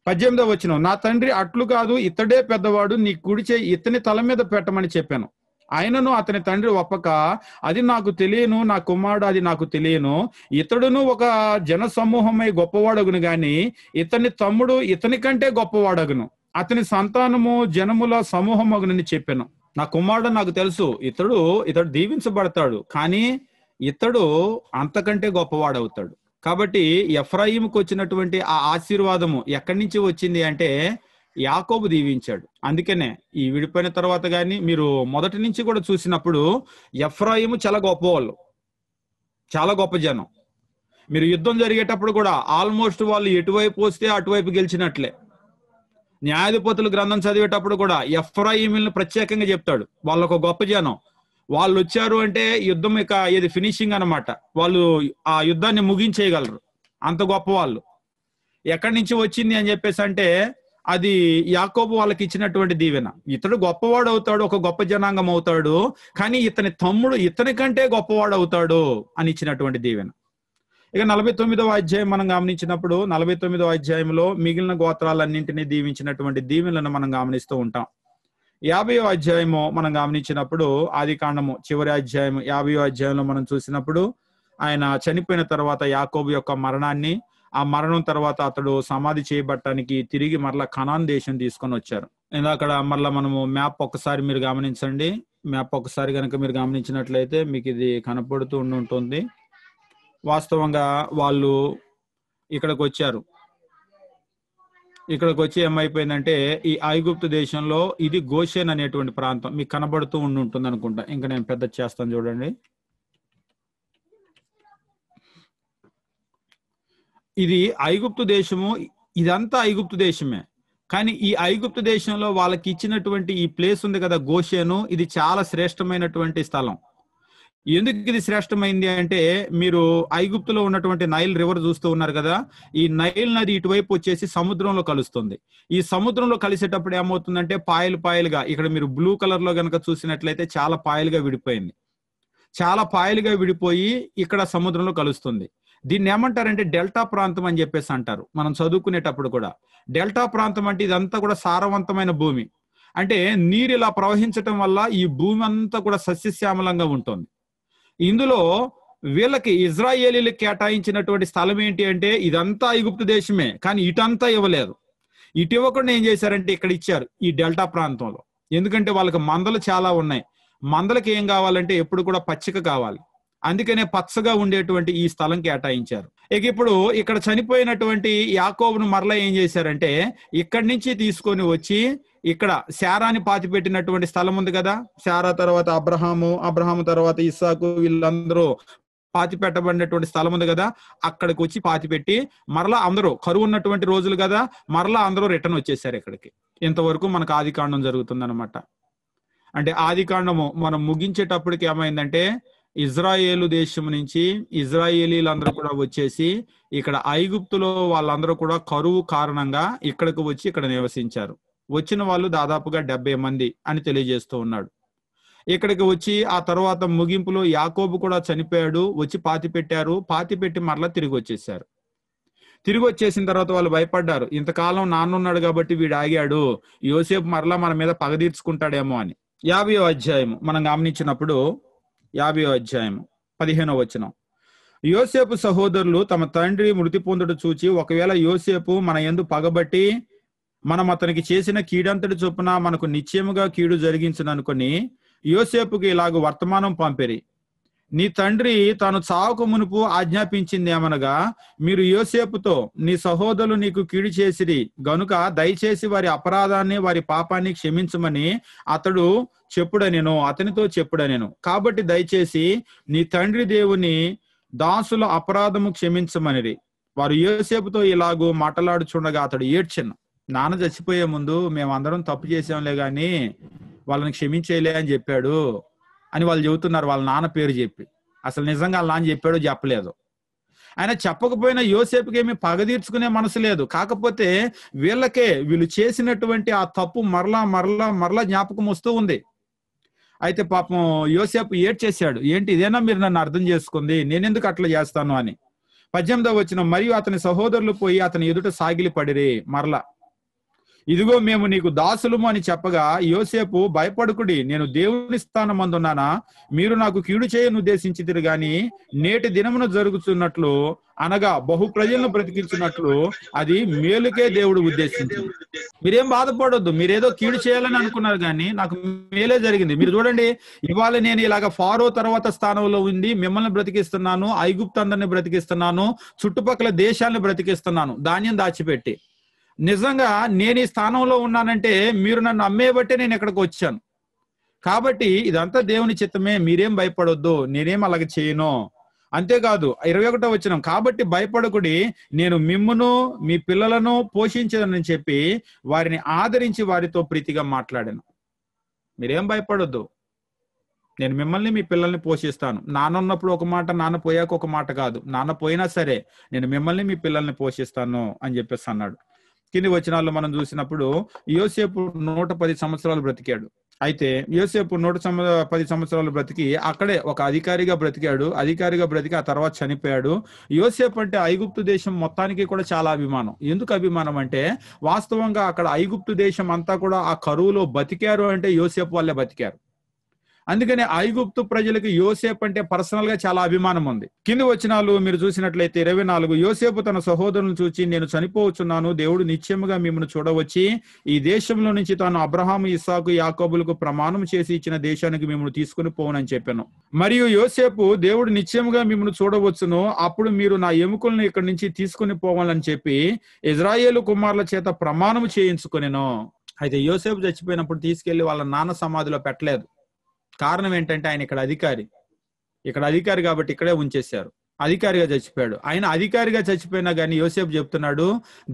18వ వచనం, నా తండ్రి అట్లు కాదు, ఇతడే పెద్దవాడు, నీ కుడి చెయ్యి ఇతని తల మీద పెట్టమని చెప్పాను. ఆయనను అతని తండ్రి ఒప్పక, అది నాకు తెలియను, నా కుమారుడు అది నాకు తెలియను, ఇతడును ఒక జన సమూహమై గొప్పవాడగును గాని ఇతని తమ్ముడు ఇతని కంటే గొప్పవాడగును, అతని సంతానము జనముల సమూహమగునని చెప్పాను. నా కుమారుడు నాకు తెలుసు, ఇతడు దీవించబడతాడు, కానీ ఇతడు అంతకంటే గొప్పవాడవుతాడు. కాబట్టి ఎఫ్రాయిముకు వచ్చినటువంటి ఆ ఆశీర్వాదము ఎక్కడి నుంచి వచ్చింది అంటే యాకోబు దీవించాడు. అందుకనే ఈ విడిపోయిన తర్వాత కానీ మీరు మొదటి నుంచి కూడా చూసినప్పుడు ఎఫ్రాయిము చాలా గొప్పవాళ్ళు, చాలా గొప్ప జనం. మీరు యుద్ధం జరిగేటప్పుడు కూడా ఆల్మోస్ట్ వాళ్ళు ఎటువైపు వస్తే అటువైపు గెలిచినట్లే. న్యాయాధిపతుల గ్రంథం చదివేటప్పుడు కూడా ఎఫ్రాయిములను ప్రత్యేకంగా చెప్తాడు, వాళ్ళొక గొప్ప జనం, వాళ్ళు వచ్చారు అంటే యుద్ధం ఇక ఇది ఫినిషింగ్ అన్నమాట, వాళ్ళు ఆ యుద్ధాన్ని ముగించేయగలరు, అంత గొప్ప వాళ్ళు. ఎక్కడి నుంచి వచ్చింది అని చెప్పేసి అంటే అది యాకోబు వాళ్ళకి ఇచ్చినటువంటి దీవెన. ఇతడు గొప్పవాడు అవుతాడు, ఒక గొప్ప జనాంగం అవుతాడు, కానీ ఇతని తమ్ముడు ఇతని కంటే గొప్పవాడు అవుతాడు అని ఇచ్చినటువంటి దీవెన. ఇక 49వ అధ్యాయం మనం గమనించినప్పుడు 49వ అధ్యాయంలో మిగిలిన గోత్రాలన్నింటినీ దీవించినటువంటి దీవెనలను మనం గమనిస్తూ ఉంటాం. 50వ అధ్యాయము మనం గమనించినప్పుడు ఆదికాండము చివరి అధ్యాయం 50వ అధ్యాయంలో మనం చూసినప్పుడు ఆయన చనిపోయిన తర్వాత యాకోబు యొక్క మరణాన్ని, ఆ మరణం తర్వాత అతడు సమాధి చేయబట్టడానికి తిరిగి మరలా కనాన్ దేశం తీసుకొని వచ్చారు. అక్కడ మరలా మనము మ్యాప్ ఒక్కసారి మీరు గమనించండి. మ్యాప్ ఒక్కసారి కనుక మీరు గమనించినట్లయితే మీకు ఇది కనపడుతూ ఉంటుంది. వాస్తవంగా వాళ్ళు ఇక్కడికి వచ్చారు. ఇక్కడికి వచ్చి ఏమైపోయిందంటే ఈ ఐగుప్తు దేశంలో ఇది గోషెన్ అనేటువంటి ప్రాంతం మీకు కనబడుతూ ఉంటుంది అనుకుంటా. ఇంకా నేను పెద్ద చేస్తాను చూడండి. ఇది ఐగుప్తు దేశము, ఇదంతా ఐగుప్తు దేశమే. కానీ ఈ ఐగుప్తు దేశంలో వాళ్ళకి ఇచ్చినటువంటి ఈ ప్లేస్ ఉంది కదా గోషెను, ఇది చాలా శ్రేష్టమైనటువంటి స్థలం. ఎందుకు ఇది శ్రేష్టమైంది అంటే మీరు ఐగుప్తులో ఉన్నటువంటి నైల్ రివర్ చూస్తూ ఉన్నారు కదా, ఈ నైల్ నది ఇటువైపు వచ్చేసి సముద్రంలో కలుస్తుంది. ఈ సముద్రంలో కలిసేటప్పుడు ఏమవుతుందంటే పాయలు పాయలుగా, ఇక్కడ మీరు బ్లూ కలర్ లో కనుక చూసినట్లయితే చాలా పాయలుగా విడిపోయింది. చాలా పాయలుగా విడిపోయి ఇక్కడ సముద్రంలో కలుస్తుంది. దీన్ని ఏమంటారంటే డెల్టా ప్రాంతం అని చెప్పేసి అంటారు. మనం చదువుకునేటప్పుడు కూడా డెల్టా ప్రాంతం అంటే ఇదంతా కూడా సారవంతమైన భూమి. అంటే నీరు ఇలా ప్రవహించటం వల్ల ఈ భూమి అంతా కూడా సస్యశ్యామలంగా ఉంటుంది. ఇందులో వీళ్ళకి ఇజ్రాయేలీలకు కేటాయించినటువంటి స్థలం ఏంటి అంటే ఇదంతా ఐగుప్తు దేశమే, కానీ ఇటంతా ఇవ్వలేదు. ఇటు ఇవ్వకుండా ఏం చేశారంటే ఇక్కడ ఇచ్చారు ఈ డెల్టా ప్రాంతంలో. ఎందుకంటే వాళ్ళకి మందలు చాలా ఉన్నాయి. మందలకి ఏం కావాలంటే ఎప్పుడు కూడా పచ్చిక కావాలి. అందుకనే పచ్చగా ఉండేటువంటి ఈ స్థలం కేటాయించారు. ఇక ఇప్పుడు ఇక్కడ చనిపోయినటువంటి యాకోబును మరలా ఏం చేశారంటే ఇక్కడి నుంచి తీసుకొని వచ్చి ఇక్కడ శారాని పాతి పెట్టినటువంటి స్థలం ఉంది కదా, శారా తర్వాత అబ్రహాము తర్వాత ఇస్సాకు, వీళ్ళందరూ పాతి పెట్టబడినటువంటి స్థలం ఉంది కదా, అక్కడికి వచ్చి పాతి పెట్టి మరలా అందరూ కరువు ఉన్నటువంటి రోజులు కదా, మరలా అందరూ రిటర్న్ వచ్చేసారు ఇక్కడికి. ఇంతవరకు మనకు ఆదికాండం జరుగుతుందన్నమాట. అంటే ఆదికాండము మనం ముగించేటప్పటికి ఏమైందంటే ఇజ్రాయేలు దేశం నుంచి ఇజ్రాయేలీలందరూ కూడా వచ్చేసి ఇక్కడ ఐగుప్తులో వాళ్ళందరూ కూడా కరువు కారణంగా ఇక్కడికి వచ్చి ఇక్కడ నివసించారు. వచ్చిన వాళ్ళు దాదాపుగా 70 మంది అని తెలియజేస్తూ ఉన్నాడు. ఇక్కడికి వచ్చి ఆ తర్వాత ముగింపులో యాకోబు కూడా చనిపోయాడు, వచ్చి పాతి పెట్టారు. పాతి పెట్టి మరలా తిరిగి వచ్చేసారు. తిరిగి వచ్చేసిన తర్వాత వాళ్ళు భయపడ్డారు, ఇంతకాలం నాన్నున్నాడు కాబట్టి వీడు ఆగాడు, యోసేపు మరలా మన మీద పగ తీర్చుకుంటాడేమో అని. 50వ అధ్యాయము మనం గమనించినప్పుడు 50వ అధ్యాయము 15వ వచనం, యోసేపు సహోదరులు తమ తండ్రి మృతి పొందుట చూచి ఒకవేళ యోసేపు మన యందు పగబట్టి మనం అతనికి చేసిన కీడంతటి చొప్పున మనకు నిశ్చయముగా కీడు జరిగించుననుకొని యోసేపుకి ఇలాగ వర్తమానం పంపిరి. నీ తండ్రి తాను చావక మునుపు ఆజ్ఞాపించింది ఏమనగా, మీరు యోసేపుతో నీ సహోదరులు నీకు కీడు చేసిరి గనుక దయచేసి వారి అపరాధాన్ని వారి పాపాన్ని క్షమించమని అతనితో చెప్పుడనెను. కాబట్టి దయచేసి నీ తండ్రి దేవుని దాసుల అపరాధము క్షమించమనిరి. వారు యోసేపుతో ఇలాగూ మాట్లాడుచుండగా అతడు ఏడ్చెను. నాన్న చచ్చిపోయే ముందు మేమందరం తప్పు చేసాంలే గాని వాళ్ళని క్షమించేలే అని చెప్పాడు అని వాళ్ళు చెబుతున్నారు, వాళ్ళ నాన్న పేరు చెప్పి. అసలు నిజంగా వాళ్ళ నాన్న చెప్పాడో చెప్పలేదు. ఆయన చెప్పకపోయినా యోసేపుకి ఏమి పగ తీర్చుకునే మనసు లేదు. కాకపోతే వీళ్ళు చేసినటువంటి ఆ తప్పు మరలా జ్ఞాపకం వస్తూ ఉంది. అయితే పాపం యోసేపు ఏడ్చేశాడు, ఏంటి ఇదేనా మీరు నన్ను అర్థం చేసుకుంది, నేనెందుకు అట్లా చేస్తాను అని. 18వ వచనం, మరియు అతని సహోదరులు పోయి అతని ఎదుట సాగిలి పడిరి. మరలా ఇదిగో మేము నీకు దాసులము అని చెప్పగా యోసేపు, భయపడుకుడి, నేను దేవుని స్థానమందున్నానా? మీరు నాకు కీడు చేయను ఉద్దేశించితిరి గాని నేటి దినమున జరుగుతున్నట్లు, అనగా బహు ప్రజలను బ్రతికించినట్లు అది మేలుకే దేవుడు ఉద్దేశించింది. మీరేం బాధపడొద్దు. మీరేదో కీడు చేయాలని అనుకున్నారు కానీ నాకు మేలే జరిగింది. మీరు చూడండి, ఇవాళ నేను ఇలాగ ఫారో తర్వాత స్థానంలో ఉంది, మిమ్మల్ని బ్రతికిస్తున్నాను, ఐగుప్తు అందరిని బ్రతికిస్తున్నాను, చుట్టుపక్కల దేశాలను బ్రతికిస్తున్నాను ధాన్యం దాచిపెట్టి. నిజంగా నేను ఈ స్థానంలో ఉన్నానంటే మీరు నన్ను అమ్మేబట్టే నేను ఇక్కడికి వచ్చాను. కాబట్టి ఇదంతా దేవుని చిత్తమే, మీరేం భయపడొద్దు, నేనేం అలాగ చేయను. అంతేకాదు 21వ వచనం, కాబట్టి భయపడకుడి, నేను మిమ్మును మీ పిల్లలను పోషించదనని చెప్పి వారిని ఆదరించి వారితో ప్రీతిగా మాట్లాడాను. మీరేం భయపడొద్దు, నేను మిమ్మల్ని మీ పిల్లల్ని పోషిస్తాను. నాన్న ఉన్నప్పుడు ఒక మాట, నాన్న పోయాక ఒక మాట కాదు, నాన్న పోయినా సరే నేను మిమ్మల్ని మీ పిల్లల్ని పోషిస్తాను అని చెప్పేసి అన్నాడు. కింది వచనాల్లో మనం చూసినప్పుడు యోసేపు 110 సంవత్సరాలు బ్రతికాడు. అయితే యోసేపు 110 సంవత్సరాలు బ్రతికి అక్కడే ఒక అధికారిగా బ్రతికాడు. అధికారిగా బ్రతికి ఆ తర్వాత చనిపోయాడు. యోసేపు అంటే ఐగుప్తు దేశం మొత్తానికి కూడా చాలా అభిమానం. ఎందుకు అభిమానం అంటే వాస్తవంగా అక్కడ ఐగుప్తు దేశం అంతా కూడా ఆ కరువులో బతికారు అంటే యోసేపు వల్లే బతికారు. అందుకని ఐగుప్తు ప్రజలకు యోసేపు అంటే పర్సనల్ గా చాలా అభిమానం ఉంది. కింది వచనాలు మీరు చూసినట్లయితే 24, యోసేపు తన సహోదరులను చూచి, నేను చనిపోవచ్చున్నాను, దేవుడు నిశ్చయముగా మిమ్మల్ని చూడవచ్చి ఈ దేశంలో నుంచి తాను అబ్రహాము, ఇస్సాకు, యాకోబులకు ప్రమాణం చేసి ఇచ్చిన దేశానికి మిమ్మల్ని తీసుకుని పోనని చెప్పాను. మరియు యోసేపు, దేవుడు నిశ్చయముగా మిమ్మల్ని చూడవచ్చును, అప్పుడు మీరు నా ఎముకలను ఇక్కడి నుంచి తీసుకుని పోవాలని చెప్పి ఇజ్రాయేలు కుమారుల చేత ప్రమాణం చేయించుకొనెను. అయితే యోసేపు చచ్చిపోయినప్పుడు తీసుకెళ్లి వాళ్ళ నాన్న సమాధిలో పెట్టలేదు. కారణం ఏంటంటే ఆయన ఇక్కడ అధికారి కాబట్టి ఇక్కడే ఉంచేశారు. అధికారిగా చచ్చిపోయాడు. ఆయన అధికారిగా చచ్చిపోయినా కానీ యోసేపు చెప్తున్నాడు,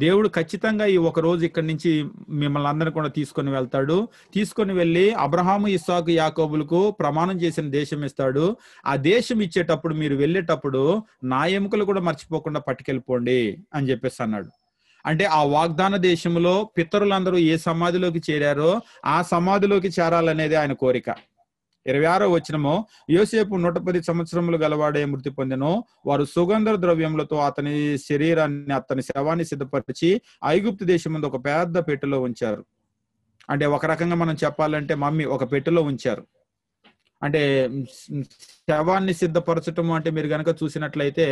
దేవుడు ఖచ్చితంగా ఈ ఒక రోజు ఇక్కడి నుంచి మిమ్మల్ని అందరినీ కూడా తీసుకొని వెళ్తాడు. తీసుకొని వెళ్ళి అబ్రహాము, ఇస్సాకు, యాకోబులకు ప్రమాణం చేసిన దేశం ఇస్తాడు. ఆ దేశం ఇచ్చేటప్పుడు మీరు వెళ్ళేటప్పుడు నా ఎముకలు కూడా మర్చిపోకుండా పట్టుకెళ్ళిపోండి అని చెప్పేసి అన్నాడు. అంటే ఆ వాగ్దాన దేశంలో పితరులందరూ ఏ సమాధిలోకి చేరారో ఆ సమాధిలోకి చేరాలనేది ఆయన కోరిక. 26వ వచనము, యోసేపు 110 సంవత్సరములు గలవాడే మృతి పొందెను. వారు సుగంధ ద్రవ్యములతో అతని శరీరాన్ని, అతని శవాన్ని సిద్ధపరిచి ఐగుప్తు దేశం ముందు ఒక పెద్ద పెట్టెలో ఉంచారు. అంటే ఒక రకంగా మనం చెప్పాలంటే మమ్మీ ఒక పెట్టెలో ఉంచారు. అంటే శవాన్ని సిద్ధపరచటం అంటే మీరు గనక చూసినట్లయితే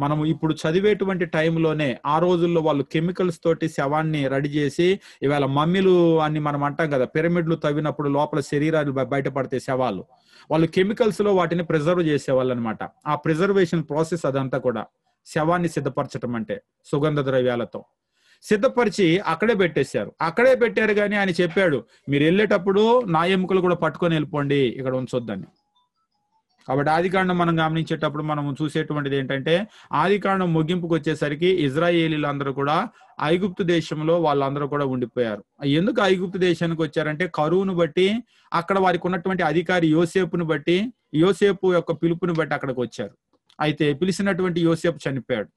మనము ఇప్పుడు చదివేటువంటి టైంలోనే ఆ రోజుల్లో వాళ్ళు కెమికల్స్ తోటి శవాన్ని రెడీ చేసి, ఇవాళ మమ్మీలు అని మనం అంటాం కదా, పిరమిడ్లు తవ్వినప్పుడు లోపల శరీరాలు బయటపడితే శవాలు, వాళ్ళు కెమికల్స్ లో వాటిని ప్రిజర్వ్ చేసేవాళ్ళు అనమాట. ఆ ప్రిజర్వేషన్ ప్రాసెస్ అదంతా కూడా శవాన్ని సిద్ధపరచటం అంటే సుగంధ ద్రవ్యాలతో సిద్ధపరిచి అక్కడే పెట్టారు. కానీ ఆయన చెప్పాడు, మీరు వెళ్ళేటప్పుడు నా ఎముకలు కూడా పట్టుకొని వెళ్ళిపోండి, ఇక్కడ ఉంచొద్దని. కాబట్టి ఆదికాండం మనం గమనించేటప్పుడు మనం చూసేటువంటిది ఏంటంటే, ఆదికాండం ముగింపుకు వచ్చేసరికి ఇజ్రాయేలీలు అందరూ కూడా ఐగుప్తు దేశంలో వాళ్ళందరూ కూడా ఉండిపోయారు. ఎందుకు ఐగుప్తు దేశానికి వచ్చారంటే కరువును బట్టి, అక్కడ వారికి ఉన్నటువంటి అధికారి యోసేపును బట్టి, యోసేపు యొక్క పిలుపుని బట్టి అక్కడికి వచ్చారు. అయితే పిలిచినటువంటి యోసేపు చనిపోయాడు.